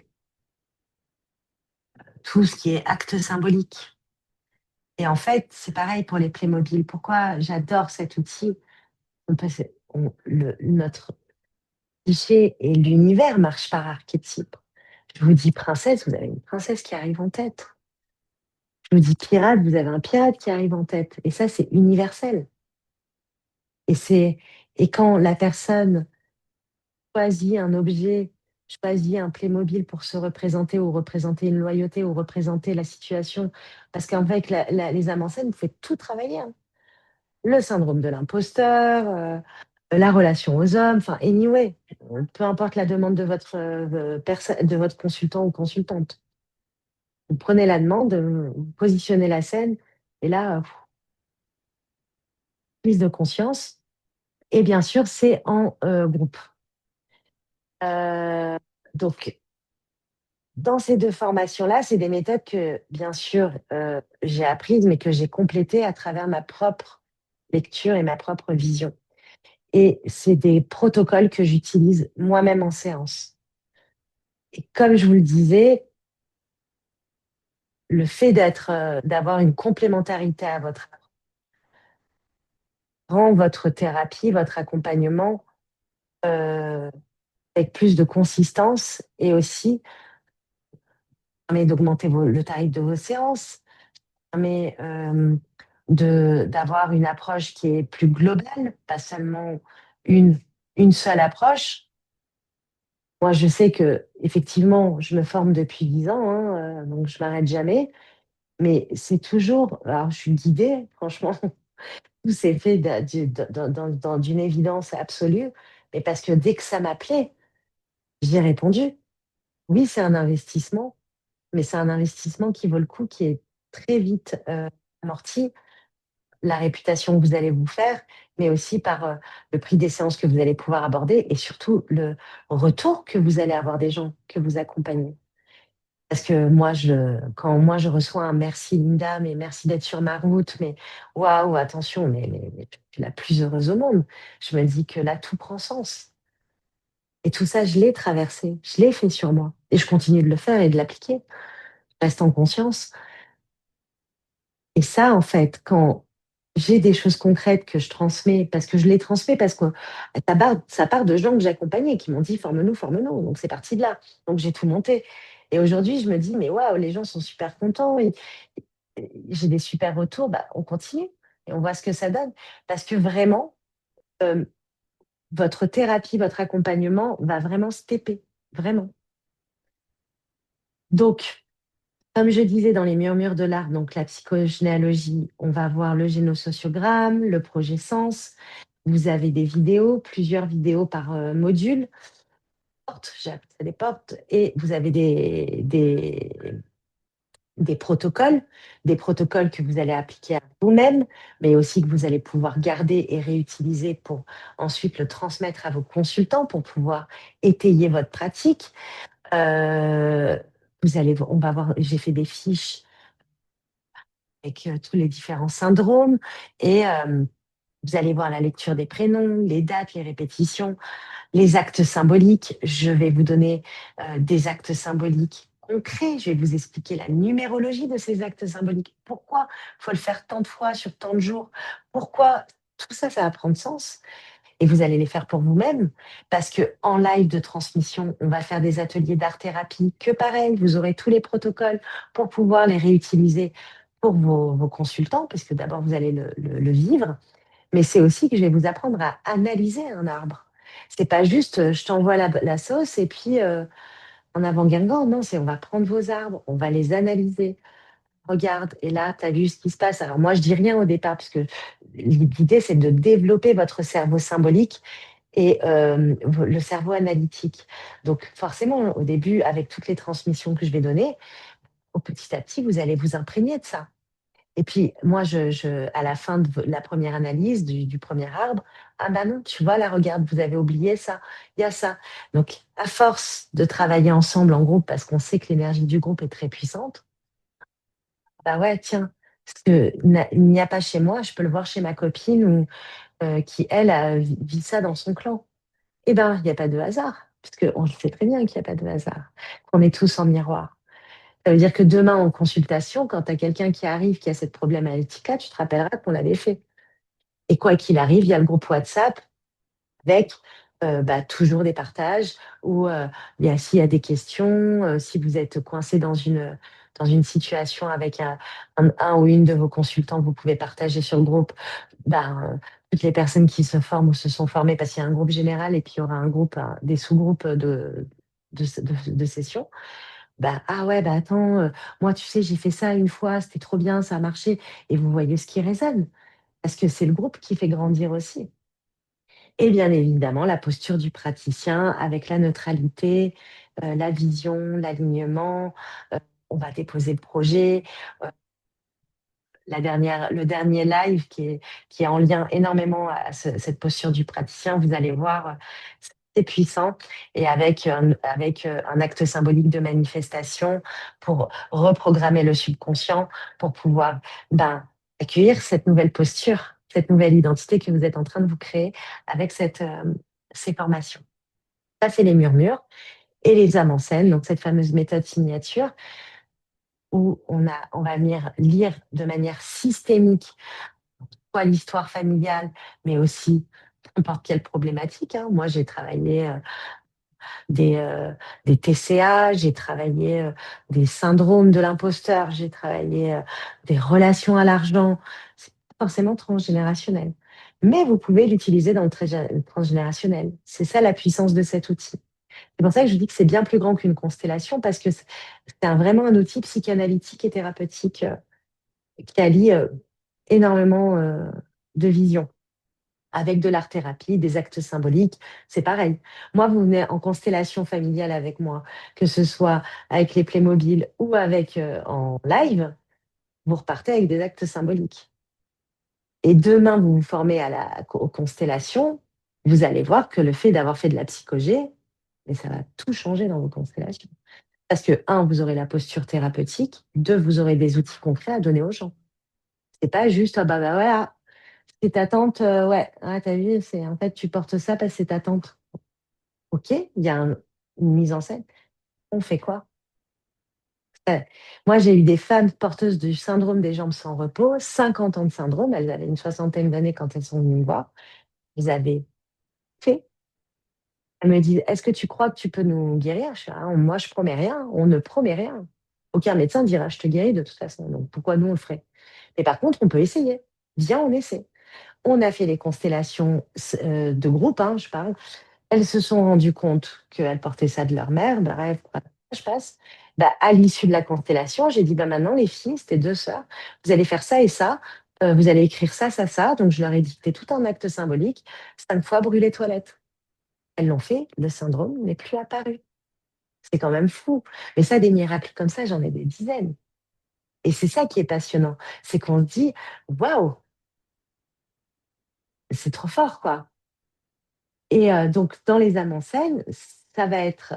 tout ce qui est acte symbolique. Et en fait, c'est pareil pour les Playmobil. Pourquoi j'adore cet outil? Notre cliché et l'univers marche par archétype. Je vous dis princesse, vous avez une princesse qui arrive en tête. Je vous dis pirate, vous avez un pirate qui arrive en tête. Et ça, c'est universel. Et c'est et quand la personne choisit un objet, choisit un Playmobil pour se représenter ou représenter une loyauté ou représenter la situation, parce qu'en fait, les âmes en scène, vous faites tout travailler, hein. Le syndrome de l'imposteur, la relation aux hommes, enfin, anyway, peu importe la demande de de votre consultant ou consultante. Vous prenez la demande, vous positionnez la scène, et là, prise de conscience. Et bien sûr, c'est en groupe. Euh, donc, dans ces deux formations-là, c'est des méthodes que, bien sûr, j'ai apprises, mais que j'ai complétées à travers ma propre lecture et ma propre vision. Et c'est des protocoles que j'utilise moi-même en séance. Et comme je vous le disais, le fait d'avoir une complémentarité à votre rend votre thérapie, votre accompagnement euh, avec plus de consistance et aussi permet d'augmenter le tarif de vos séances, permet d'avoir une approche qui est plus globale, pas seulement une, une seule approche. Moi, je sais que effectivement, je me forme depuis 10 ans, hein, donc je m'arrête jamais. Mais c'est toujours, alors je suis guidée, franchement, tout s'est fait d'une évidence absolue, mais parce que dès que ça m'appelait, j'ai répondu. Oui, c'est un investissement, mais c'est un investissement qui vaut le coup, qui est très vite amorti, la réputation que vous allez vous faire, mais aussi par le prix des séances que vous allez pouvoir aborder et surtout le retour que vous allez avoir des gens que vous accompagnez. Parce que moi, quand moi je reçois un merci Linda, mais merci d'être sur ma route, mais waouh, attention, mais je suis la plus heureuse au monde. Je me dis que là, tout prend sens. Et tout ça, je l'ai traversé, je l'ai fait sur moi. Et je continue de le faire et de l'appliquer. Je reste en conscience. Et ça, en fait, quand j'ai des choses concrètes que je transmets, parce que je les transmets, parce que ça part de gens que j'accompagnais, qui m'ont dit forme-nous, forme-nous. Donc c'est parti de là. Donc j'ai tout monté. Et aujourd'hui, je me dis, mais waouh, les gens sont super contents. J'ai des super retours, bah, on continue et on voit ce que ça donne. Parce que vraiment, euh, votre thérapie, votre accompagnement va vraiment stepper, vraiment. Donc, comme je disais dans les murmures de l'art, donc la psychogénéalogie, on va voir le génosociogramme, le projet Sens. Vous avez des vidéos, plusieurs vidéos par module, j'appelle ça des portes, et vous avez des protocoles que vous allez appliquer à vous-même, mais aussi que vous allez pouvoir garder et réutiliser pour ensuite le transmettre à vos consultants pour pouvoir étayer votre pratique. Euh, on va voir, j'ai fait des fiches avec tous les différents syndromes et vous allez voir la lecture des prénoms, les dates, les répétitions. Les actes symboliques, je vais vous donner des actes symboliques concrets. Je vais vous expliquer la numérologie de ces actes symboliques. Pourquoi il faut le faire tant de fois sur tant de jours? Pourquoi tout ça, ça va prendre sens? Et vous allez les faire pour vous-même parce que en live de transmission, on va faire des ateliers d'art-thérapie que pareil, vous aurez tous les protocoles pour pouvoir les réutiliser pour vos consultants, parce que d'abord, vous allez le vivre, mais c'est aussi que je vais vous apprendre à analyser un arbre. C'est pas juste je t'envoie la sauce et puis en avant Guingamp. Non, c'est on va prendre vos arbres, on va les analyser. Regarde, et là, tu as vu ce qui se passe. Alors moi, je dis rien au départ, parce que l'idée, c'est de développer votre cerveau symbolique et le cerveau analytique. Donc forcément, au début, avec toutes les transmissions que je vais donner, petit à petit, vous allez vous imprégner de ça. Et puis, moi, à la fin de la première analyse du premier arbre, ah ben non, tu vois, là, regarde, vous avez oublié ça, il y a ça. Donc, à force de travailler ensemble en groupe, parce qu'on sait que l'énergie du groupe est très puissante, bah ouais, tiens, parce que il n'y a pas chez moi, je peux le voir chez ma copine ou qui, elle, vit ça dans son clan. Eh ben, il n'y a pas de hasard, puisque on sait très bien qu'il n'y a pas de hasard, qu'on est tous en miroir. Ça veut dire que demain, en consultation, quand tu as quelqu'un qui arrive qui a cette problématique-là, tu te rappelleras qu'on l'avait fait. Et quoi qu'il arrive, il y a le groupe WhatsApp avec bah, toujours des partages ou s'il y a des questions, si vous êtes coincé dans une situation avec un ou une de vos consultants, vous pouvez partager sur le groupe ben, toutes les personnes qui se forment ou se sont formées, parce qu'il y a un groupe général et puis il y aura un groupe, des sous-groupes de sessions. Bah, ah ouais, bah attends, moi, tu sais, j'ai fait ça une fois, c'était trop bien, ça a marché. Et vous voyez ce qui résonne, parce que c'est le groupe qui fait grandir aussi. Et bien évidemment, la posture du praticien avec la neutralité, la vision, l'alignement. euh, on va déposer le projet. euh, le dernier live qui est en lien énormément à cette posture du praticien, vous allez voir, c'est puissant et avec un acte symbolique de manifestation pour reprogrammer le subconscient, pour pouvoir ben, accueillir cette nouvelle posture, cette nouvelle identité que vous êtes en train de vous créer avec ces formations. Ça, c'est les murmures et les âmes en scène, donc cette fameuse méthode signature où on va venir lire de manière systémique soit l'histoire familiale, mais aussi n'importe quelle problématique, hein. Moi, j'ai travaillé des, euh, des TCA, j'ai travaillé des syndromes de l'imposteur, j'ai travaillé des relations à l'argent. C'est pas forcément transgénérationnel. Mais vous pouvez l'utiliser dans le transgénérationnel. C'est ça la puissance de cet outil. C'est pour ça que je dis que c'est bien plus grand qu'une constellation, parce que c'est vraiment un outil psychanalytique et thérapeutique qui allie énormément de visions avec de l'art-thérapie, des actes symboliques, c'est pareil. Moi, vous venez en constellation familiale avec moi, que ce soit avec les Playmobil ou avec en live, vous repartez avec des actes symboliques. Et demain, vous vous formez aux constellations, vous allez voir que le fait d'avoir fait de la psychogé, mais ça va tout changer dans vos constellations. Parce que, un, vous aurez la posture thérapeutique, deux, vous aurez des outils concrets à donner aux gens. C'est pas juste, ah bah voilà, c'est ta tante, ouais, ah, t'as vu, c'est en fait tu portes ça parce que c'est ta tante. Ok, il y a une mise en scène. On fait quoi? Euh, Moi, j'ai eu des femmes porteuses du syndrome des jambes sans repos, 50 ans de syndrome, elles avaient une soixantaine d'années quand elles sont venues me voir. Elles avaient fait. Elles me disent, est-ce que tu crois que tu peux nous guérir? Je fais, ah, moi, je promets rien, on ne promet rien. Aucun médecin dira, je te guéris de toute façon, donc pourquoi nous on le ferait? Mais par contre, on peut essayer. Viens, on essaie. On a fait les constellations de groupe, hein, je parle. Elles se sont rendues compte qu'elles portaient ça de leur mère. Bref, je passe. Bah, à l'issue de la constellation, j'ai dit, bah, maintenant, les filles, c'était deux sœurs, vous allez faire ça et ça. Vous allez écrire ça, ça, ça. Donc, je leur ai dicté tout un acte symbolique. 5 fois brûler toilettes. Elles l'ont fait, le syndrome n'est plus apparu. C'est quand même fou. Mais ça, des miracles comme ça, j'en ai des dizaines. Et c'est ça qui est passionnant. C'est qu'on se dit, waouh, c'est trop fort, quoi. Et donc, dans les âmes en scène, ça va être,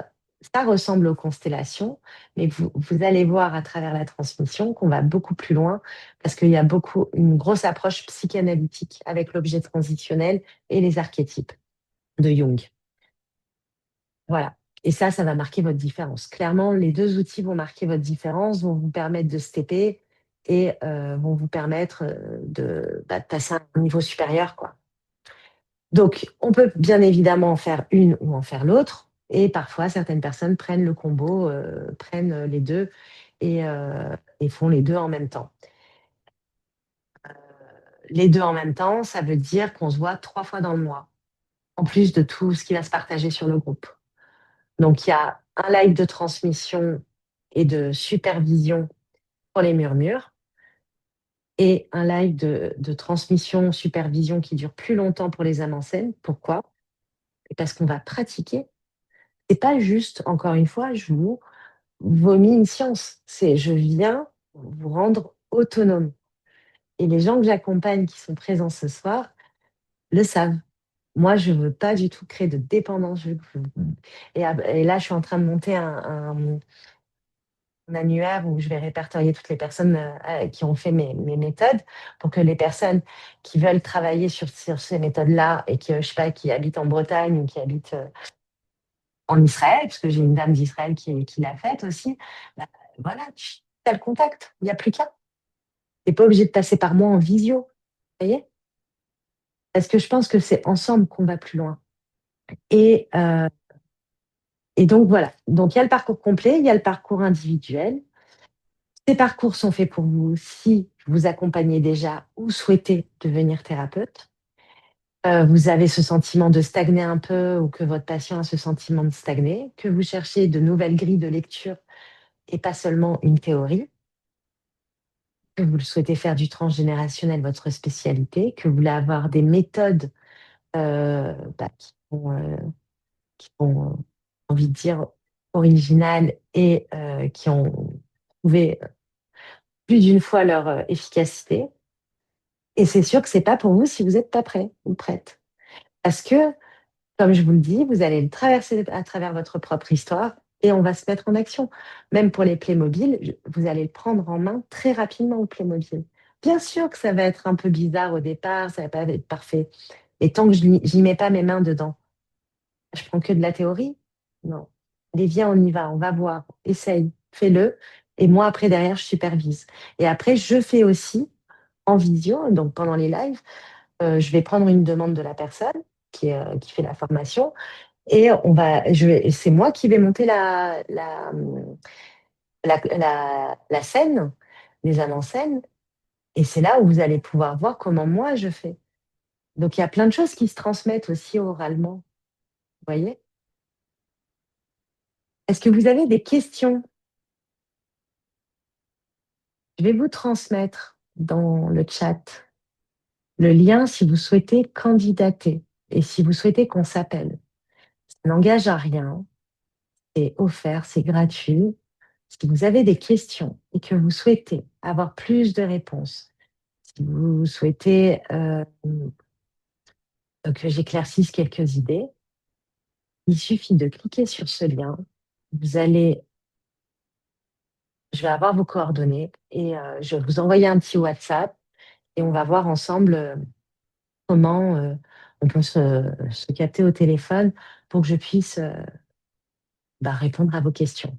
ça ressemble aux constellations, mais vous allez voir à travers la transmission qu'on va beaucoup plus loin parce qu'il y a une grosse approche psychanalytique avec l'objet transitionnel et les archétypes de Jung. Voilà. Et ça va marquer votre différence. Clairement, les deux outils vont marquer votre différence, vont vous permettre de stepper et vont vous permettre de passer à un niveau supérieur, quoi. Donc, on peut bien évidemment en faire une ou en faire l'autre. Et parfois, certaines personnes prennent le combo, prennent les deux et font les deux en même temps. Les deux en même temps, ça veut dire qu'on se voit 3 fois dans le mois, en plus de tout ce qui va se partager sur le groupe. Donc, il y a un live de transmission et de supervision pour les murmures et un live de transmission, supervision qui dure plus longtemps pour les âmes en scène. Pourquoi? Parce qu'on va pratiquer. C'est pas juste, encore une fois, je vous vomis une science. C'est je viens vous rendre autonome. Et les gens que j'accompagne qui sont présents ce soir le savent. Moi, je ne veux pas du tout créer de dépendance. Et là, je suis en train de monter un annuaire où je vais répertorier toutes les personnes qui ont fait mes méthodes pour que les personnes qui veulent travailler sur ces méthodes-là et qui, je sais pas, qui habitent en Bretagne ou qui habitent en Israël, parce que j'ai une dame d'Israël qui l'a faite aussi, bah, voilà, tu as le contact, il n'y a plus qu'à. Tu n'es pas obligé de passer par moi en visio, vous voyez? Parce que je pense que c'est ensemble qu'on va plus loin. Et, euh, et donc voilà, donc il y a le parcours complet, il y a le parcours individuel. Ces parcours sont faits pour vous si vous accompagnez déjà ou souhaitez devenir thérapeute. Vous avez ce sentiment de stagner un peu ou que votre patient a ce sentiment de stagner, que vous cherchez de nouvelles grilles de lecture et pas seulement une théorie, que vous souhaitez faire du transgénérationnel votre spécialité, que vous voulez avoir des méthodes qui ont envie de dire, originales et qui ont prouvé plus d'une fois leur efficacité. Et c'est sûr que c'est pas pour vous si vous n'êtes pas prêt ou prête. Parce que, comme je vous le dis, vous allez le traverser à travers votre propre histoire et on va se mettre en action. Même pour les Playmobil, vous allez le prendre en main très rapidement au Playmobil. Bien sûr que ça va être un peu bizarre au départ, ça va pas être parfait. Et tant que je n'y mets pas mes mains dedans, je prends que de la théorie? Non. Allez, viens, on y va, on va voir. Essaye, fais-le. Et moi, après, derrière, je supervise. Et après, je fais aussi en visio, donc pendant les lives, je vais prendre une demande de la personne qui fait la formation et c'est moi qui vais monter la scène, les avant-scènes. Et c'est là où vous allez pouvoir voir comment moi je fais. Donc, il y a plein de choses qui se transmettent aussi oralement. Vous voyez? Est-ce que vous avez des questions? Je vais vous transmettre dans le chat le lien si vous souhaitez candidater et si vous souhaitez qu'on s'appelle. Ça n'engage à rien, c'est offert, c'est gratuit. Si vous avez des questions et que vous souhaitez avoir plus de réponses, si vous souhaitez que j'éclaircisse quelques idées, il suffit de cliquer sur ce lien. Vous allez, je vais avoir vos coordonnées et je vais vous envoyer un petit WhatsApp et on va voir ensemble comment on peut se capter au téléphone pour que je puisse répondre à vos questions.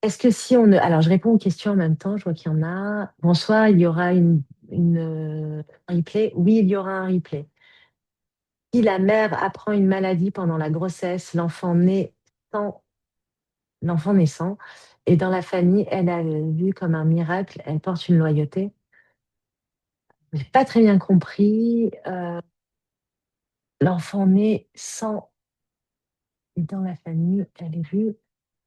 Est-ce que si on... Alors, je réponds aux questions en même temps, je vois qu'il y en a. Bonsoir, il y aura un replay? Oui, il y aura un replay. Si la mère apprend une maladie pendant la grossesse, l'enfant naissant, et dans la famille, elle a vu comme un miracle, elle porte une loyauté. Je n'ai pas très bien compris. L'enfant né sans, et dans la famille, elle est vue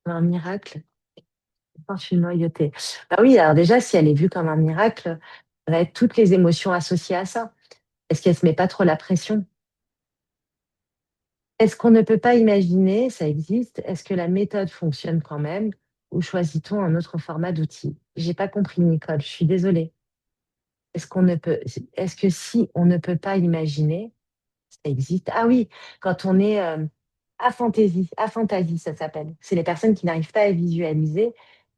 comme un miracle, elle porte une loyauté. Bah oui, alors déjà, si elle est vue comme un miracle, ça va être toutes les émotions associées à ça. Est-ce qu'elle ne se met pas trop la pression? Est-ce qu'on ne peut pas imaginer, ça existe, est-ce que la méthode fonctionne quand même ou choisit-on un autre format d'outil? J'ai pas compris, Nicole, je suis désolée. Est-ce que si on ne peut pas imaginer, ça existe? Ah oui, quand on est aphantasie, ça s'appelle. C'est les personnes qui n'arrivent pas à visualiser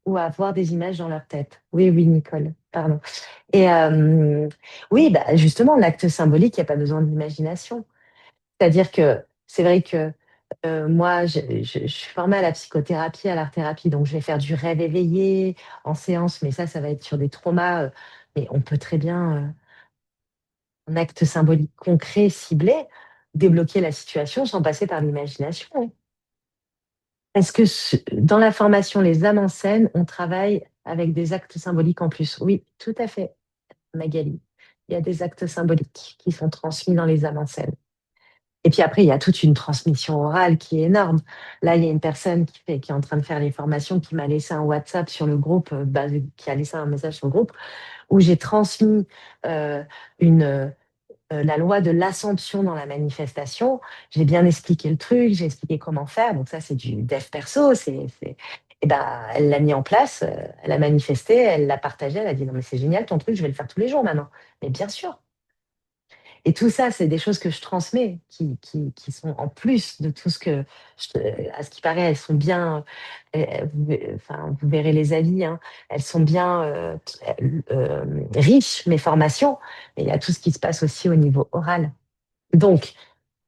ou à voir des images dans leur tête. Oui, oui, Nicole, pardon. Et oui, bah, justement, l'acte symbolique, il n'y a pas besoin d'imagination. C'est-à-dire que c'est vrai que moi, je suis formée à la psychothérapie, à l'art-thérapie, donc je vais faire du rêve éveillé en séance, mais ça va être sur des traumas. Mais on peut très bien, en acte symbolique concret, ciblé, débloquer la situation sans passer par l'imagination. Oui. Est-ce que dans la formation Les âmes en scène, on travaille avec des actes symboliques en plus? Oui, tout à fait, Magali. Il y a des actes symboliques qui sont transmis dans les âmes en scène. Et puis après, il y a toute une transmission orale qui est énorme. Là, il y a une personne qui est en train de faire les formations qui m'a laissé un WhatsApp sur le groupe, qui a laissé un message sur le groupe, où j'ai transmis euh, la loi de l'assomption dans la manifestation. J'ai bien expliqué le truc, j'ai expliqué comment faire. Donc ça, c'est du dev perso. Et ben, elle l'a mis en place, elle a manifesté, elle l'a partagé, elle a dit non mais c'est génial ton truc, je vais le faire tous les jours maintenant. Mais bien sûr. Et tout ça, c'est des choses que je transmets, qui sont en plus de tout ce que, à ce qui paraît, elles sont bien, enfin, vous verrez les avis, hein, elles sont bien riches, mes formations, mais il y a tout ce qui se passe aussi au niveau oral. Donc,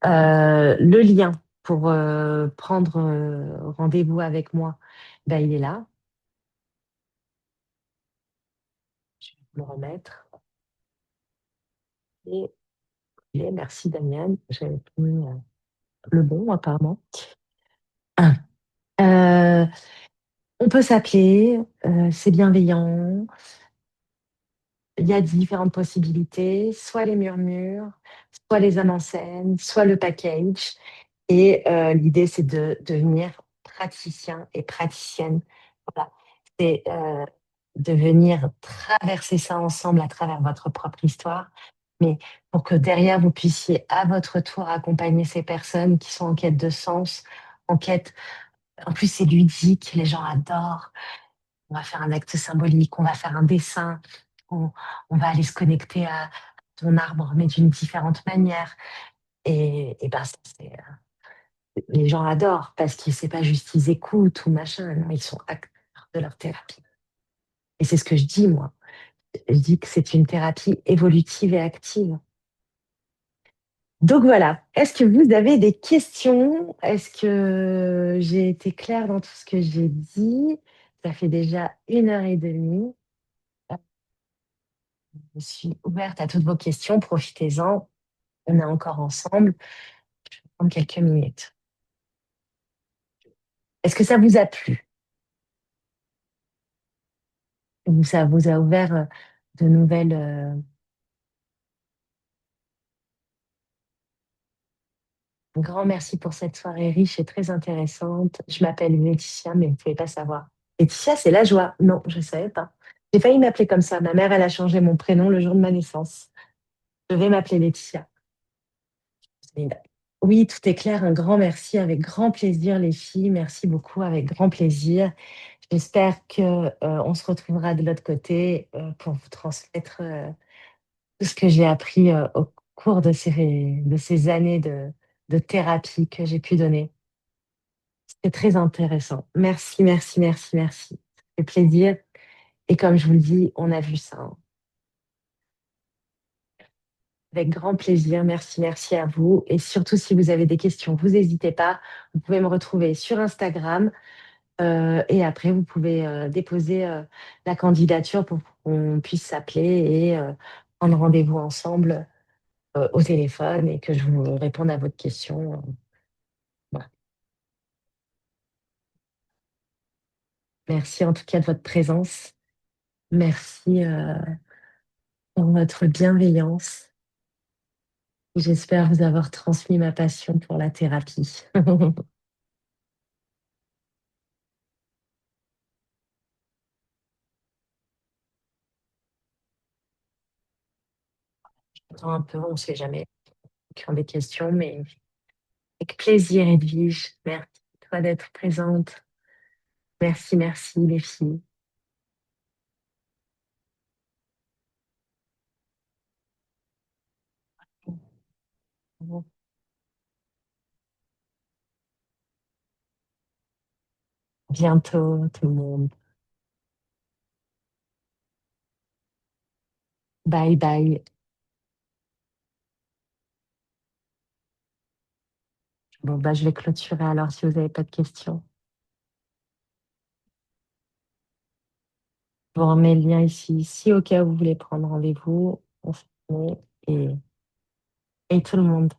le lien pour prendre rendez-vous avec moi, ben, il est là. Je vais vous le remettre. Et, merci Damian, j'avais mis le bon apparemment. Ah. Euh, on peut s'appeler, c'est bienveillant. Il y a différentes possibilités, soit les murmures, soit les âmes en scène, soit le package. Et l'idée, c'est de devenir praticien et praticienne. Voilà. C'est de venir traverser ça ensemble à travers votre propre histoire, mais pour que derrière, vous puissiez à votre tour accompagner ces personnes qui sont en quête de sens, en quête. En plus, c'est ludique, les gens adorent. On va faire un acte symbolique, on va faire un dessin, on, on va aller se connecter à ton arbre, mais d'une différente manière. Et ben, ça, les gens adorent parce que c'est pas juste ils écoutent ou machin, non, ils sont acteurs de leur thérapie. Et c'est ce que je dis, moi. Je dis que c'est une thérapie évolutive et active. Donc voilà. Est-ce que vous avez des questions? Est-ce que j'ai été claire dans tout ce que j'ai dit? Ça fait déjà 1 heure et demie. Je suis ouverte à toutes vos questions. Profitez-en. On est encore ensemble. Je vais prendre quelques minutes. Est-ce que ça vous a plu? Ou ça vous a ouvert de nouvelles... Un grand merci pour cette soirée riche et très intéressante. Je m'appelle Laetitia, mais vous ne pouvez pas savoir. Laetitia, c'est la joie. Non, je ne savais pas. J'ai failli m'appeler comme ça. Ma mère, elle a changé mon prénom le jour de ma naissance. Je vais m'appeler Laetitia. Oui, tout est clair. Un grand merci, avec grand plaisir, les filles. Merci beaucoup, avec grand plaisir. J'espère que on se retrouvera de l'autre côté pour vous transmettre tout ce que j'ai appris au cours de ces années de thérapie que j'ai pu donner. C'est très intéressant. Merci, merci, merci, merci. Ça fait plaisir. Et comme je vous le dis, on a vu ça, hein. Avec grand plaisir. Merci, merci à vous. Et surtout, si vous avez des questions, vous n'hésitez pas. Vous pouvez me retrouver sur Instagram. Et après, vous pouvez déposer la candidature pour qu'on puisse s'appeler et prendre rendez-vous ensemble au téléphone et que je vous réponde à votre question. Voilà. Merci en tout cas de votre présence. Merci pour votre bienveillance. J'espère vous avoir transmis ma passion pour la thérapie. Attends un peu, on ne sait jamais qui ont des questions, mais avec plaisir, Edwige. Merci toi d'être présente. Merci, merci les filles. Bientôt, tout le monde. Bye bye. Bon, bah, je vais clôturer alors si vous n'avez pas de questions. Je vous remets le lien ici. Si au cas où vous voulez prendre rendez-vous, on se met et tout le monde.